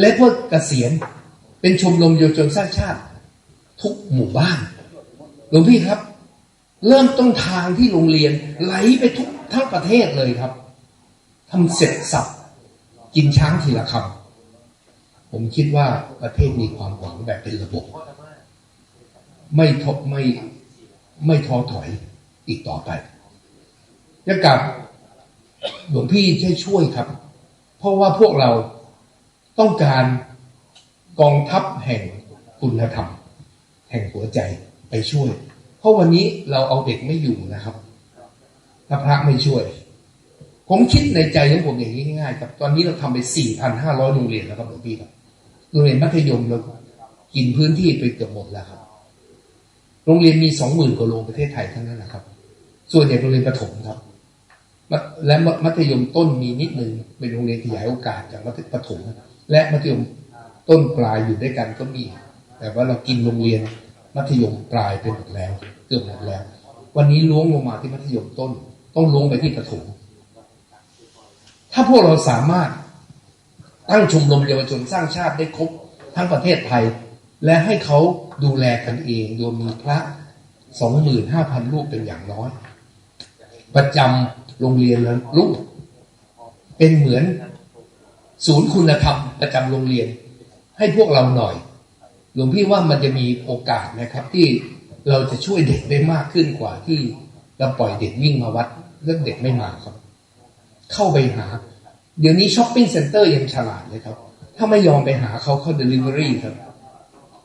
Speaker 9: และพอเกษียณเป็นชมรมเยาวชนสร้างชาติทุกหมู่บ้านหลวงพี่ครับเริ่มต้นทางที่โรงเรียนไหลไปทั้งประเทศเลยครับทำเสร็จสับกินช้างทีละคำผมคิดว่าประเทศมีความหวังแบบเป็นระบบไม่ท้อถอยอีกต่อไปจะกับหลวงพี่ช่วยครับเพราะว่าพวกเราต้องการกองทัพแห่งคุณธรรมแห่งหัวใจไปช่วยเพราะวันนี้เราเอาเด็กไม่อยู่นะครับถ้าพระไม่ช่วยผมคิดในใจของผมอย่างนี้ง่ายๆครับตอนนี้เราทำไป 4,500 โรงเรียนแล้วครับหลวงพี่ครับโรงเรียนมัธยมเรากินพื้นที่ไปเกือบหมดแล้วครับโรงเรียนมี 20,000 กว่าโรงประเทศไทยทั้งนั้นนะครับส่วนใหญ่โรงเรียนประถมครับและมัธยมต้นมีนิดนึงเป็นโรงเรียนขยายโอกาสจากประถมและมัธยมต้นปลายอยู่ด้วยกันก็มีแต่ว่าเรากินโรงเรียนมัธยมปลายไปหมดแล้วเกือบหมดแล้ววันนี้ล้วงลงมาที่มัธยมต้นต้องล้วงไปที่ประถมถ้าพวกเราสามารถตั้งชมรมเยาวชนสร้างชาติได้ครบทั้งประเทศไทยและให้เขาดูแลกันเองโดยมีพระ 25,000 รูปเป็นอย่างน้อยประจำโรงเรียนละรูปเป็นเหมือนศูนย์คุณธรรมประจำโรงเรียนให้พวกเราหน่อยหลวงพี่ว่ามันจะมีโอกาสนะครับที่เราจะช่วยเด็กได้มากขึ้นกว่าที่เราปล่อยเด็กวิ่งมาวัดเรื่องเด็กไม่มาครับเข้าไปหาเดี๋ยวนี้ช้อปปิ้งเซ็นเตอร์ยังฉลาดเลยครับถ้าไม่ยอมไปหาเขาเดลิเวอรี่ครับ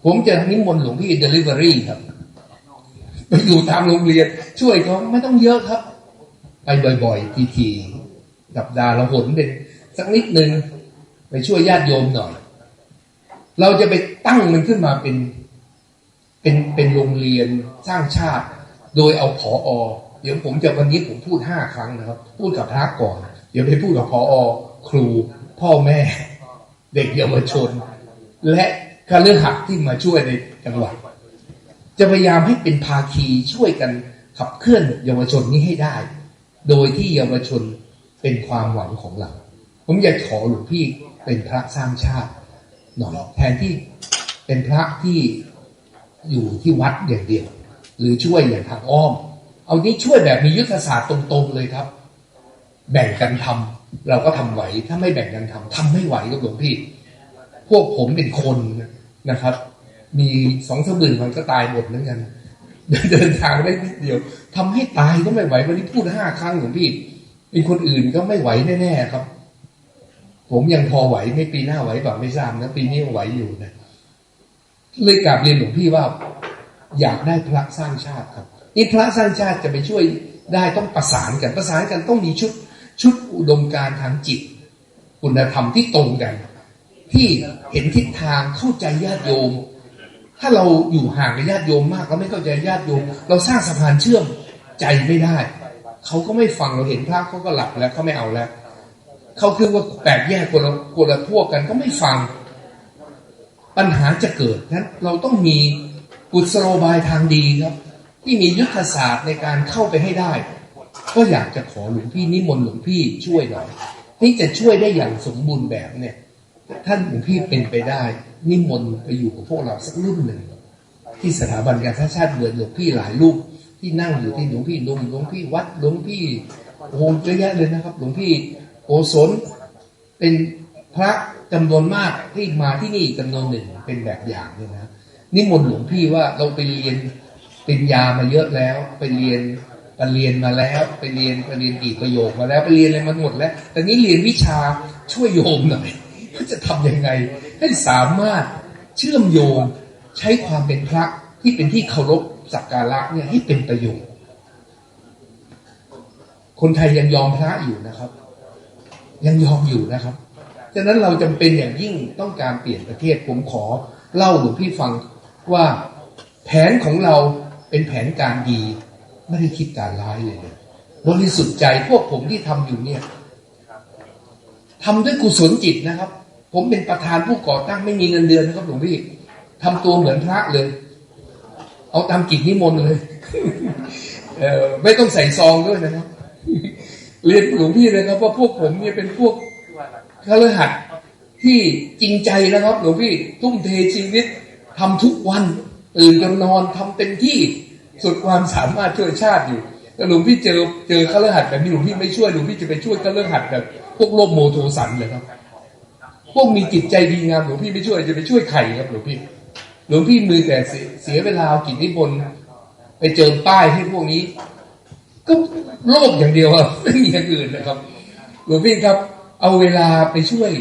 Speaker 9: ผมจะนิมนต์หลวงพี่ delivery ครับไปอยู่ตามโรงเรียนช่วยเขาไม่ต้องเยอะครับไปบ่อยๆทีๆสัปดาห์ละหนเป็นสักนิดนึงไปช่วยญาติโยมหน่อยเราจะไปตั้งมันขึ้นมาเป็นโรงเรียนสร้างชาติโดยเอาผอ.เดี๋ยวผมจะวันนี้ผมพูด5 ครั้งนะครับพูดกับพระก่อนเดี๋ยวไปพูดกับผอ.ครูพ่อแม่เด็กเยาวชนและคฤหัสถ์ที่มาช่วยในจังหวัดจะพยายามให้เป็นภาคีช่วยกันขับเคลื่อนเยาวชนนี้ให้ได้โดยที่เยาวชนเป็นความหวังของเราผมอยากขอหลวงพี่เป็นพระสร้างชาติหน่อยแทนที่เป็นพระที่อยู่ที่วัดอย่างเดียวหรือช่วยอย่างทางอ้อมเอานี้ช่วยแบบมียุทธศาสตร์ตรงๆเลยครับแบ่งกันทำเราก็ทำไหวถ้าไม่แบ่งกันทำไม่ไหวกับหลวงพี่พวกผมเป็นคนนะครับมี2-3 หมื่นมันก็ตายหมดเหมือนกันเดินทางได้นิดเดียวทำให้ตายก็ไม่ไหววันนี้พูด5 ครั้งหลวงพี่เป็นคนอื่นก็ไม่ไหวแน่ๆครับผมยังพอไหวไม่ปีหน้าไหวเปล่าไม่ทราบนะปีนี้ไหวอยู่นะเลยกราบเรียนหลวงพี่ว่าอยากได้พระสร้างชาติครับนี่พระสร้างชาติจะไปช่วยได้ต้องประสานกันต้องมีชุดอุดมการณ์ทางจิตคุณธรรมที่ตรงกันที่เห็นทิศทางเข้าใจญาติโยมถ้าเราอยู่ห่างกับญาติโยมมากเราไม่เข้าใจญาติโยมเราสร้างสะพานเชื่อมใจไม่ได้เขาก็ไม่ฟังเราเห็นพระเขาก็หลับแล้วเขาไม่เอาแล้วเขาคือว่าแตกแยกคนละพวกกันก็ไม่ฟังปัญหาจะเกิดนั้นเราต้องมีกุศโลบายทางดีครับที่มียุทธศาสตร์ในการเข้าไปให้ได้ก็อยากจะขอหลวงพี่นิมนต์หลวงพี่ช่วยหน่อยนี่จะช่วยได้อย่างสมบูรณ์แบบเนี่ยท่านหลวงพี่เป็นไปได้นิมนต์ไปอยู่กับพวกเราสักรุ่นหนึ่งที่สถาบันการชาติเดือนหลวงพี่หลายรูปที่นั่งอยู่ที่หลวงพี่นุ่มหลวงพี่วัดหลวงพี่โอ้โหเยอะแยะเลยนะครับหลวงพี่โอสนเป็นพระจำนวนมากที่มาที่นี่จำนวนหนึ่งเป็นแบบอย่างเนี่ยนะนิมนต์หลวงพี่ว่าเราไปเรียนปริญญามาเยอะแล้วไปเรียนมาแล้วไปเรียนกี่ประโยคมาแล้วไปเรียนอะไรมาหมดแล้วแต่นี้เรียนวิชาช่วยโยมหน่อยว่าจะทำยังไงให้สามารถเชื่อมโยงใช้ความเป็นพระที่เป็นที่เคารพสักการะเนี่ยให้เป็นประโยชน์คนไทยยังยอมพระอยู่นะครับยังยอมอยู่นะครับฉะนั้นเราจำเป็นอย่างยิ่งต้องการเปลี่ยนประเทศผมขอเล่าหลวงพี่ฟังว่าแผนของเราเป็นแผนการดีไม่ได้คิดการร้ายเลยบริสุทธิ์ใจพวกผมที่ทำอยู่เนี่ยทำด้วยกุศลจิตนะครับผมเป็นประธานผู้ก่อตั้งไม่มีเงินเดือนนะครับหลวงพี่ทำตัวเหมือนพระเลยเอาตามกิจนิมนต์เลยไม่ต้องใส่ซองด้วยนะครับเรียนหลวงพี่เลยครับว่าพวกผมเนี่ยเป็นพวกคฤหัสถ์ที่จริงใจนะครับหลวงพี่ทุ่มเทชีวิตทำทุกวันตื่นจนนอนทำเต็มที่สุดความสามารถช่วยชาติอยู่แล้วหลวงพี่เจอคฤหัสถ์แบบนี้หลวงพี่ไม่ช่วยหลวงพี่จะไปช่วยคฤหัสถ์แบบพวกโลภโมโทสันเลยครับพวกมีจิตใจดีงามหลวงพี่ไม่ช่วยจะไปช่วยใครครับหลวงพี่มือแต่เสียเวลากิจนิมนต์ไปเจิมป้ายให้พวกนี้ก็โลภอย่างเดียวครับไม่มีอย่างอื่นนะครับหลวงพี่ครับเอาเวลาไปช่วย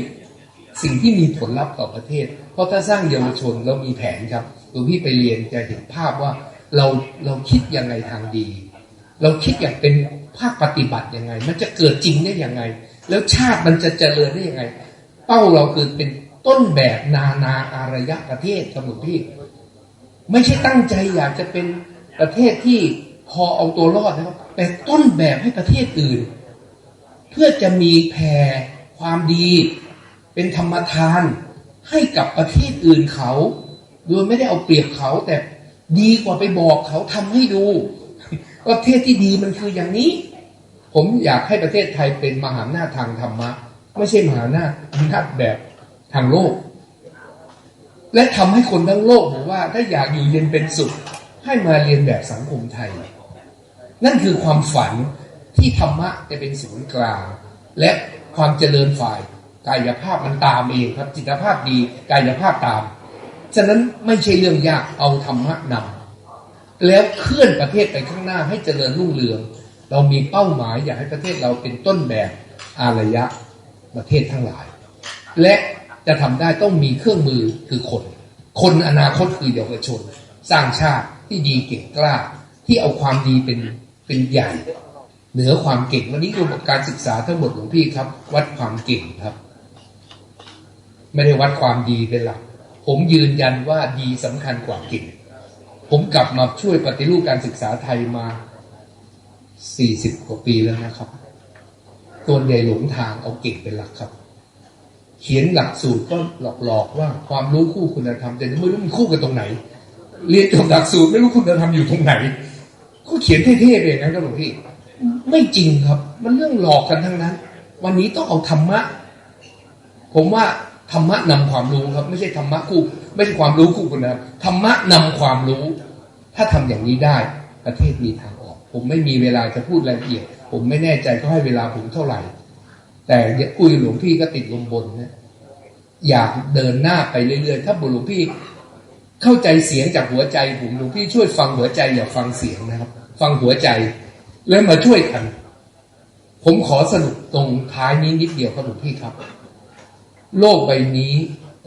Speaker 9: สิ่งที่มีผลลัพธ์ต่อประเทศเพราะถ้าสร้างเยาวชนเรามีแผนครับหลวงพี่ไปเรียนจะเห็นภาพว่าเราคิดยังไงทางดีเราคิดอย่างเป็นภาคปฏิบัติยังไงมันจะเกิดจริงได้ยังไงแล้วชาติมันจะเจริญได้ยังไงเป้าเราคือเป็นต้นแบบนาอารยประเทศครับหลวงพี่ไม่ใช่ตั้งใจอยากจะเป็นประเทศที่พอเอาตัวรอดนะครับแต่ต้นแบบให้ประเทศอื่นเพื่อจะมีแผ่ความดีเป็นธรรมทานให้กับประเทศอื่นเขาโดยไม่ได้เอาเปรียบเขาแต่ดีกว่าไปบอกเขาทำให้ดูว่าประเทศที่ดีมันคืออย่างนี้ผมอยากให้ประเทศไทยเป็นมหาอำนาจทางธรรมะไม่ใช่มหาอำนาจแบบทางโลกและทำให้คนทั้งโลกบอกว่าถ้าอยากอยู่เย็นเป็นสุขให้มาเรียนแบบสังคมไทยนั่นคือความฝันที่ธรรมะจะเป็นศูนย์กลางและความเจริญฝ่ายกายภาพมันตามเองครับจิตภาพดีกายภาพตามฉะนั้นไม่ใช่เรื่องยากเอาธรรมะนำแล้วเคลื่อนประเทศไปข้างหน้าให้เจริญรุ่งเรืองเรามีเป้าหมายอยากให้ประเทศเราเป็นต้นแบบอารยประเทศทั้งหลายและจะทำได้ต้องมีเครื่องมือคือคน คนอนาคตคือเยาวชนสร้างชาติที่ดีเก่งกล้าที่เอาความดีเป็นใหญ่เหนือความเก่งวันนี้ระบบการศึกษาทั้งหมดหลวงพี่ครับวัดความเก่งครับไม่ได้วัดความดีเป็นหลักผมยืนยันว่าดีสำคัญกว่าเก่งผมกลับมาช่วยปฏิรูปการศึกษาไทยมา40 กว่าปีแล้วนะครับส่วนใหญ่หลงทางเอาเก่งเป็นหลักครับเขียนหลักสูตรก็หลอกว่าความรู้คู่คุณธรรมแต่ไม่รู้มันคู่กันตรงไหนเรียนจบหลักสูตรไม่รู้คุณธรรมอยู่ตรงไหนก็เขียนเท่ๆเลยนะครับหลวงพี่ไม่จริงครับมันเรื่องหลอกกันทั้งนั้นวันนี้ต้องเอาธรรมะผมว่าธรรมะนำความรู้ครับไม่ใช่ธรรมะคู่ไม่ใช่ความรู้คู่คุณธรรมธรรมะนำความรู้ถ้าทำอย่างนี้ได้ประเทศมีทางออกผมไม่มีเวลาจะพูดรายละเอียดผมไม่แน่ใจเขาให้เวลาผมเท่าไหร่แต่คุยหลวงพี่ก็ติดลมบนนะอยากเดินหน้าไปเรื่อยๆถ้าหลวงพี่เข้าใจเสียงจากหัวใจผมหลวงพี่ช่วยฟังหัวใจอย่าฟังเสียงนะครับฟังหัวใจแล้วมาช่วยกันผมขอสรุปตรงท้ายนี้นิดเดียวครับหลวงพี่ครับโลกใบนี้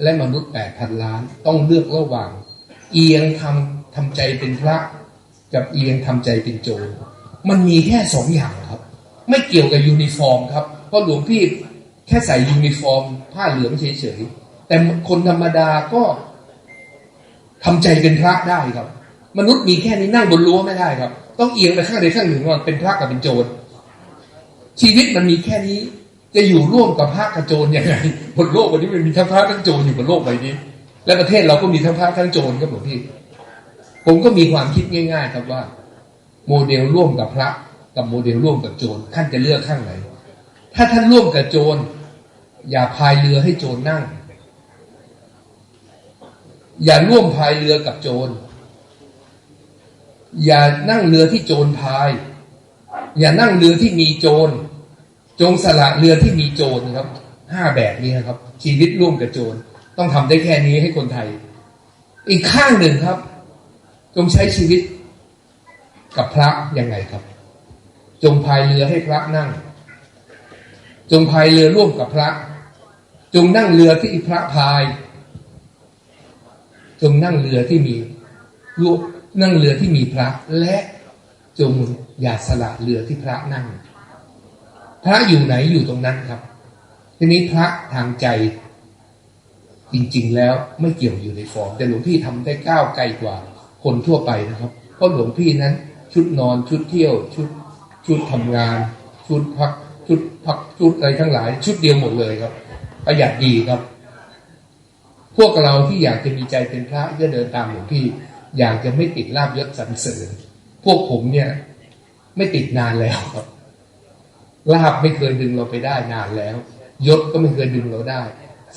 Speaker 9: และมนุษย์ 8,000 ล้านต้องเลือกระหว่างเอียงทำใจเป็นพระกับเอียงทำใจเป็นโจรมันมีแค่2 อย่างครับไม่เกี่ยวกับยูนิฟอร์มครับเพราะหลวงพี่แค่ใส่ยูนิฟอร์มผ้าเหลืองเฉยๆแต่คนธรรมดาก็ทำใจเป็นพระได้ครับมนุษย์มีแค่นี้นั่งบนรั้วไม่ได้ครับต้องเอียงไปข้างใดข้างหนึ่งว่าเป็นพระกับเป็นโจรชีวิตมันมีแค่นี้จะอยู่ร่วมกับพระกับโจรยังไงบนโลกวันนี้มันมีทั้งพระทั้งโจรอยู่บนโลกใบนี้และประเทศเราก็มีทั้งพระทั้งโจรครับหลวงพี่ผมก็มีความคิดง่ายๆครับว่าโมเดลร่วมกับพระกับโมเดลร่วมกับโจรท่านจะเลือกข้างไหนถ้าท่านร่วมกับโจรอย่าพายเรือให้โจรนั่งอย่าร่วมพายเรือกับโจรอย่านั่งเรือที่โจรพายอย่านั่งเรือที่มีโจรจงสละเรือที่มีโจรครับ5 แบบนี้ครับชีวิตร่วมกับโจรต้องทำได้แค่นี้ให้คนไทยอีกข้างหนึ่งครับจงใช้ชีวิตกับพระยังไงครับจงพายเรือให้พระนั่งจงพายเรือร่วมกับพระจงนั่งเรือที่พระพายจงนั่งเรือที่มีนั่งเรือที่มีพระและจงอย่าสละเรือที่พระนั่งพระอยู่ไหนอยู่ตรงนั้นครับทีนี้พระทางใจจริงๆแล้วไม่เกี่ยวอยู่ในฟอร์มแต่หลวงพี่ทำได้ก้าวไกลกว่าคนทั่วไปนะครับเพราะหลวงพี่นั้นชุดนอนชุดเที่ยวชุดทำงานชุดพักชุดอะไรทั้งหลายชุดเดียวหมดเลยครับประหยัดดีครับพวกเราที่อยากจะมีใจเป็นพระจะเดินตามหลวงพี่อยากจะไม่ติดลาภยศสรรเสริญพวกผมเนี่ยไม่ติดนานแล้วครับลาภไม่เคยดึงเราไปได้นานแล้วยศก็ไม่เคยดึงเราได้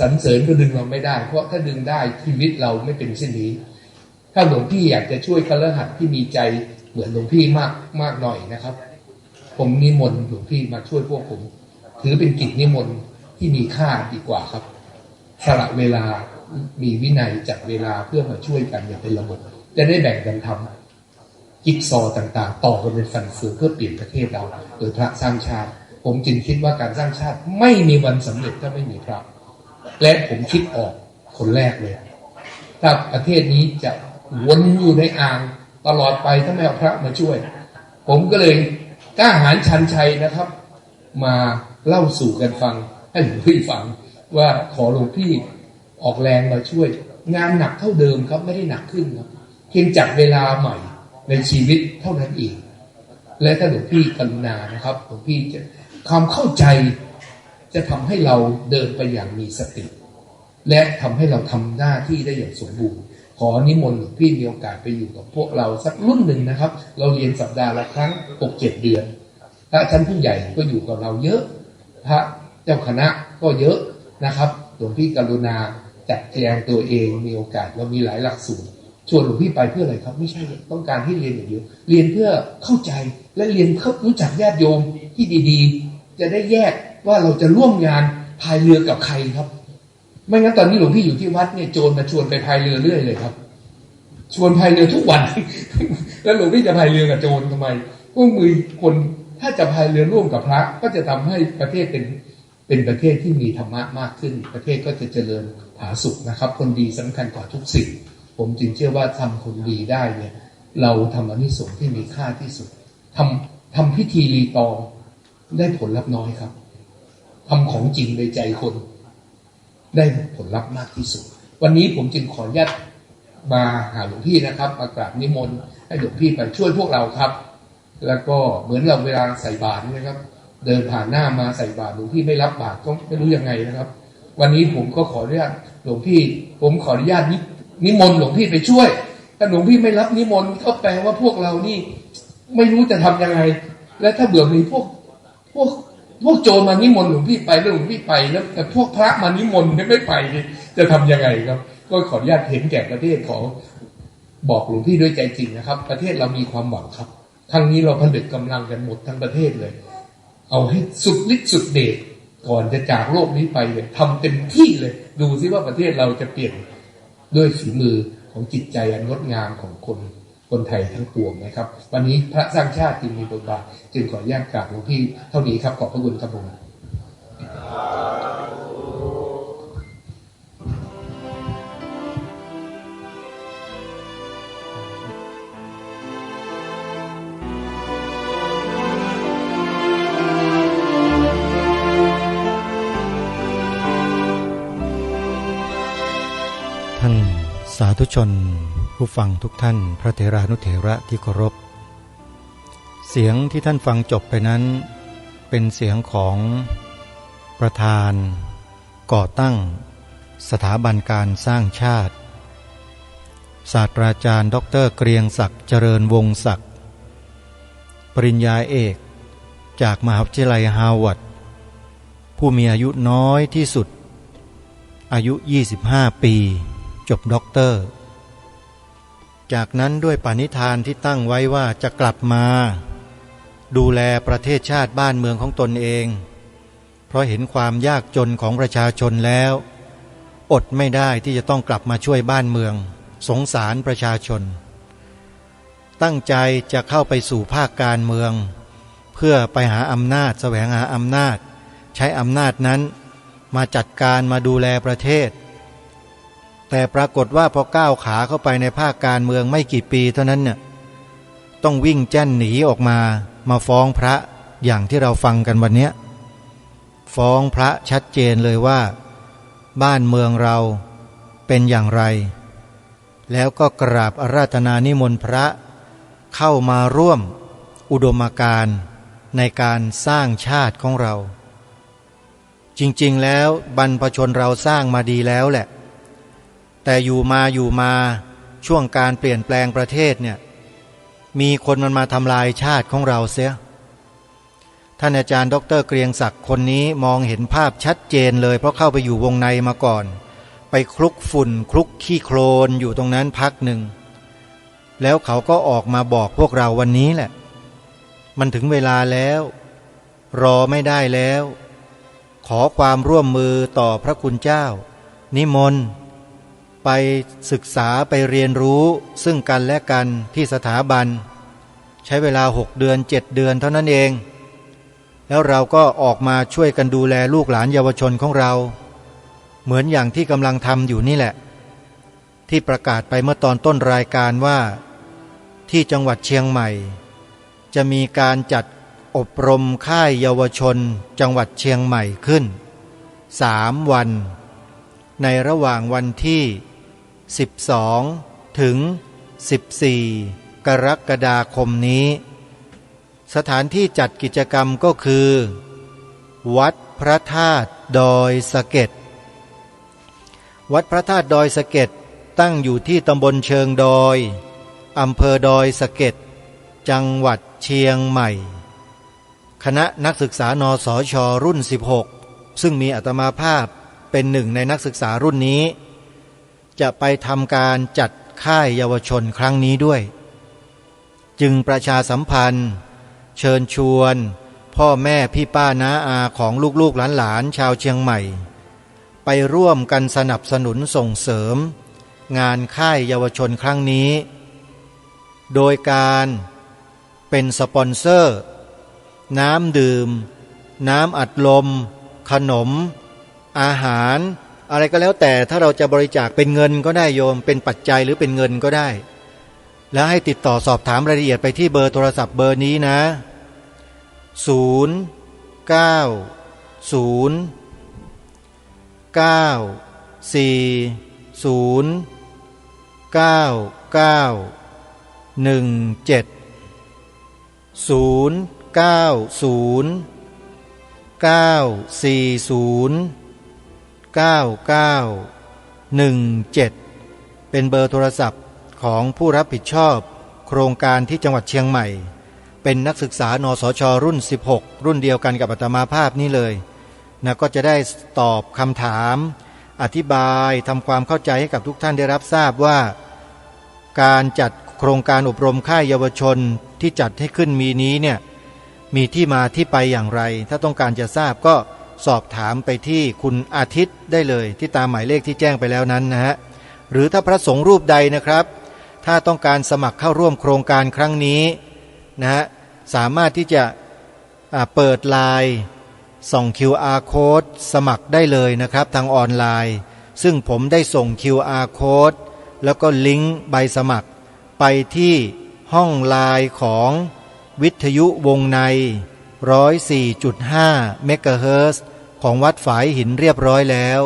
Speaker 9: สรรเสริญก็ดึงเราไม่ได้เพราะถ้าดึงได้ชีวิตเราไม่เป็นเช่นนี้ถ้าหลวงพี่อยากจะช่วยคฤหัสถ์ที่มีใจเหมือนหลวงพี่มากหน่อยนะครับผมนิมนต์หลวงพี่มาช่วยพวกผมถือเป็นกิจนิมนต์ที่มีค่าดีกว่าครับสละเวลามีวินัยจัดเวลาเพื่อมาช่วยกันอย่างเป็นระบบจะได้แบ่งกันทำจิ๊กซอต่างๆต่อกันเป็นฟันเฟืองเพื่อเปลี่ยนประเทศเราโดยพระสร้างชาติผมจึงคิดว่าการสร้างชาติไม่มีวันสำเร็จถ้าไม่มีพระและผมคิดออกคนแรกเลยถ้าประเทศนี้จะวนอยู่ในอ่างตลอดไปถ้าไม่เอาพระมาช่วยผมก็เลยกล้าหาญชันชัยนะครับมาเล่าสู่กันฟังให้หลวงพี่ฟังว่าขอหลวงพี่ออกแรงมาช่วยงานหนักเท่าเดิมครับไม่ได้หนักขึ้นครับเพียงจัดเวลาใหม่ในชีวิตเท่านั้นเองและถ้าหลวงพี่กรุณานะครับหลวงพี่จะความเข้าใจจะทำให้เราเดินไปอย่างมีสติและทำให้เราทำหน้าที่ได้อย่างสมบูรณ์ขอนิมนต์หลวงพี่มีโอกาสไปอยู่กับพวกเราสักรุ่นหนึ่งนะครับเราเรียนสัปดาห์ละครั้ง 6-7 เดือนพระท่านผู้ใหญ่ก็อยู่กับเราเยอะพระเจ้าคณะก็เยอะนะครับหลวงพี่กรุณาจัดแจงตัวเองมีโอกาสเรามีหลายหลักสูตรชวนหลวงพี่ไปเพื่ออะไรครับไม่ใช่ต้องการให้เรียนอย่างเดียวเรียนเพื่อเข้าใจและเรียนเพื่อรู้จักญาติโยมที่ดีๆจะได้แยกว่าเราจะร่วมงานพายเรือกับใครครับไม่งั้นตอนนี้หลวงพี่อยู่ที่วัดเนี่ยโจรมาชวนไปพายเรือเรื่อยเลยครับชวนพายเรือทุกวัน แล้วหลวงพี่จะพายเรือกับโจรทำไมพวกมือคนถ้าจะพายเรือร่วมกับพระก็จะทำให้ประเทศ เป็นประเทศที่มีธรรมะมากขึ้นประเทศก็จะเจริญผาสุกนะครับคนดีสำคัญกว่าทุกสิ่งผมจึงเชื่อว่าทำคนดีได้เนี่ยเราทำอานิสงส์ที่มีค่าที่สุดทำพิธีรีตองได้ผลลัพธ์น้อยครับทำของจริงในใจคนได้ผลลัพธ์มากที่สุดวันนี้ผมจึงขออนุญาตมาหาหลวงพี่นะครับมากราบนิมนต์ให้หลวงพี่ไปช่วยพวกเราครับแล้วก็เหมือนเราเวลาใส่บาตรนะครับเดินผ่านหน้ามาใส่บาตรหลวงพี่ไม่รับบาตรก็ไม่รู้ยังไงนะครับวันนี้ผมก็ขออนุญาตหลวงพี่ผมขออนุญาตนิมนต์หลวงพี่ไปช่วยถ้าหลวงพี่ไม่รับนิมนต์ก็แปลว่าพวกเรานี่ไม่รู้จะทำยังไงและถ้าเบื่อมีพวกโจรมานิมนต์หลวงพี่ไปแล้วหลวงพี่ไปแล้วแต่พวกพระมานิมนต์ไม่ไปจะทำยังไงครับก็ขออนุญาตเห็นแก่ประเทศขอบอกหลวงพี่ด้วยใจจริงนะครับประเทศเรามีความหวังครับครั้งนี้เราผนึกกำลังกันหมดทั้งประเทศเลยเอาให้สุดฤทธิ์สุดเดชก่อนจะจากโลกนี้ไปเลยทำเต็มที่เลยดูซิว่าประเทศเราจะเปลี่ยนด้วยฝีมือของจิตใจอันงดงามของคนไทยทั้งปวงนะครับวันนี้พระสร้างชาติจึงมีบทบาทจึงขออนุญาตกราบหลวงพี่เท่านี้ครับขอบพระคุณครับผม
Speaker 6: ท่านสาธุชนผู้ฟังทุกท่านพระเถรานุเถระที่เคารพเสียงที่ท่านฟังจบไปนั้นเป็นเสียงของประธานก่อตั้งสถาบันการสร้างชาติศาสตราจารย์ดร.เกรียงศักดิ์เจริญวงศ์ศักดิ์ปริญญาเอกจากมหาวิทยาลัยฮาร์วาร์ดผู้มีอายุน้อยที่สุดอายุ25 ปีจบด็อกเตอร์จากนั้นด้วยปณิธานที่ตั้งไว้ว่าจะกลับมาดูแลประเทศชาติบ้านเมืองของตนเองเพราะเห็นความยากจนของประชาชนแล้วอดไม่ได้ที่จะต้องกลับมาช่วยบ้านเมืองสงสารประชาชนตั้งใจจะเข้าไปสู่ภาคการเมืองเพื่อไปหาอำนาจแสวงหาอำนาจใช้อำนาจนั้นมาจัดการมาดูแลประเทศแต่ปรากฏว่าพอก้าวขาเข้าไปในภาคการเมืองไม่กี่ปีเท่านั้นเนี่ยต้องวิ่งแจ้นหนีออกมาฟ้องพระอย่างที่เราฟังกันวันนี้ฟ้องพระชัดเจนเลยว่าบ้านเมืองเราเป็นอย่างไรแล้วก็กราบอาราธนานิมนต์พระเข้ามาร่วมอุดมการณ์ในการสร้างชาติของเราจริงๆแล้วบรรพชนเราสร้างมาดีแล้วแหละแต่อยู่มาช่วงการเปลี่ยนแปลงประเทศเนี่ยมีคนมันมาทำลายชาติของเราเสียท่านอาจารย์ดร.เกรียงศักดิ์คนนี้มองเห็นภาพชัดเจนเลยเพราะเข้าไปอยู่วงในมาก่อนไปคลุกฝุ่นคลุกขี้โคลนอยู่ตรงนั้นพักหนึ่งแล้วเขาก็ออกมาบอกพวกเราวันนี้แหละมันถึงเวลาแล้วรอไม่ได้แล้วขอความร่วมมือต่อพระคุณเจ้านิมนต์ไปศึกษาไปเรียนรู้ซึ่งกันและกันที่สถาบันใช้เวลา6 เดือน7 เดือนเท่านั้นเองแล้วเราก็ออกมาช่วยกันดูแลลูกหลานเยาวชนของเราเหมือนอย่างที่กำลังทำอยู่นี่แหละที่ประกาศไปเมื่อตอนต้นรายการว่าที่จังหวัดเชียงใหม่จะมีการจัดอบรมค่ายเยาวชนจังหวัดเชียงใหม่ขึ้น3 วันในระหว่างวันที่12 ถึง 14 กรกฎาคมนี้สถานที่จัดกิจกรรมก็คือวัดพระธาตุดอยสะเก็ดวัดพระธาตุดอยสะเก็ดตั้งอยู่ที่ตำบลเชิงดอยอำเภอดอยสะเก็ดจังหวัดเชียงใหม่คณะนักศึกษานสช.รุ่น16ซึ่งมีอาตมาภาพเป็นหนึ่งในนักศึกษารุ่นนี้จะไปทำการจัดค่ายเยาวชนครั้งนี้ด้วยจึงประชาสัมพันธ์เชิญชวนพ่อแม่พี่ป้าน้าอาของลูกๆหลานๆชาวเชียงใหม่ไปร่วมกันสนับสนุนส่งเสริมงานค่ายเยาวชนครั้งนี้โดยการเป็นสปอนเซอร์น้ำดื่มน้ำอัดลมข
Speaker 8: ขนมอาหารอะไรก็แล้วแต่ถ้าเราจะบริจาคเป็นเงินก็ได้โยมเป็นปัจจัยหรือเป็นเงินก็ได้แล้วให้ติดต่อสอบถามรายละเอียดไปที่เบอร์โทรศัพท์เบอร์นี้นะเป็นเบอร์โทรศัพท์ของผู้รับผิดชอบโครงการที่จังหวัดเชียงใหม่เป็นนักศึกษานสช.รุ่น16รุ่นเดียวกันกับอาตมาภาพนี่เลยนะก็จะได้ตอบคำถามอธิบายทำความเข้าใจให้กับทุกท่านได้รับทราบว่าการจัดโครงการอบรมค่ายเยาวชนที่จัดให้ขึ้นมีนี้เนี่ยมีที่มาที่ไปอย่างไรถ้าต้องการจะทราบก็สอบถามไปที่คุณอาทิตย์ได้เลยที่ตามหมายเลขที่แจ้งไปแล้วนั้นนะฮะหรือถ้าพระสงฆ์รูปใดนะครับถ้าต้องการสมัครเข้าร่วมโครงการครั้งนี้นะฮะสามารถที่จะเปิดไลน์ส่อง QR Code สมัครได้เลยนะครับทางออนไลน์ซึ่งผมได้ส่ง QR Code แล้วก็ลิงก์ใบสมัครไปที่ห้องไลน์ของวิทยุวงใน 104.5 เมกะเฮิรตซ์ของวัดฝายหินเรียบร้อยแล้ว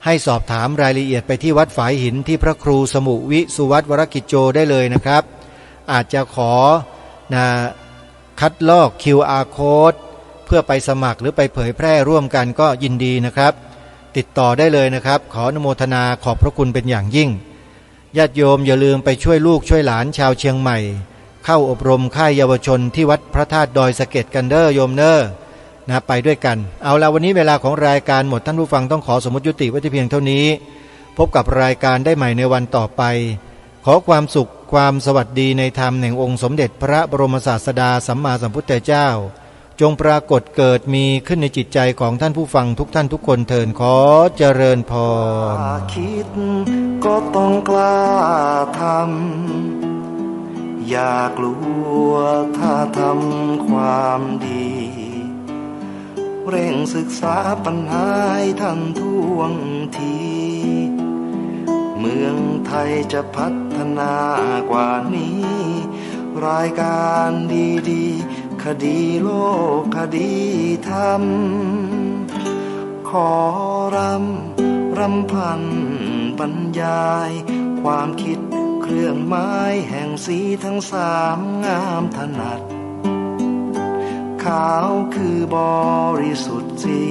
Speaker 8: ให้สอบถามรายละเอียดไปที่วัดฝายหินที่พระครูสมุวิสุวัตวรกิจโจได้เลยนะครับอาจจะขอคัดลอก QR Code เพื่อไปสมัครหรือไปเผยแพร่ร่วมกันก็ยินดีนะครับติดต่อได้เลยนะครับขออนุโมทนาขอบพระคุณเป็นอย่างยิ่งญาติโยมอย่าลืมไปช่วยลูกช่วยหลานชาวเชียงใหม่เข้าอบรมค่ายเยาวชนที่วัดพระธาตุดอยสะเก็ดกันเด้อโยมเด้อนะไปด้วยกันเอาละวันนี้เวลาของรายการหมดท่านผู้ฟังต้องขอสมมุติยุติไว้ที่เพียงเท่านี้พบกับรายการได้ใหม่ในวันต่อไปขอความสุขความสวัสดีในธรรมแห่งองค์สมเด็จพระบรมศาสดาสัมมาสัมพุทธเจ้าจงปรากฏเกิดมีขึ้นในจิตใจของท่านผู้ฟังทุกท่านทุกคนเถิดขอเจริญพร
Speaker 10: คิดก็ต้องกล้าทำอย่ากลัวถ้าทำความดีเร่งศึกษาปัญหาให้ทันท่วงทีเมืองไทยจะพัฒนากว่านี้รายการดีๆคดีโลกคดีธรรมขอรำพันบรรยายความคิดเครื่องหมายแห่งสีทั้งสามงามถนัดขาวคือบริสุทธิ์สี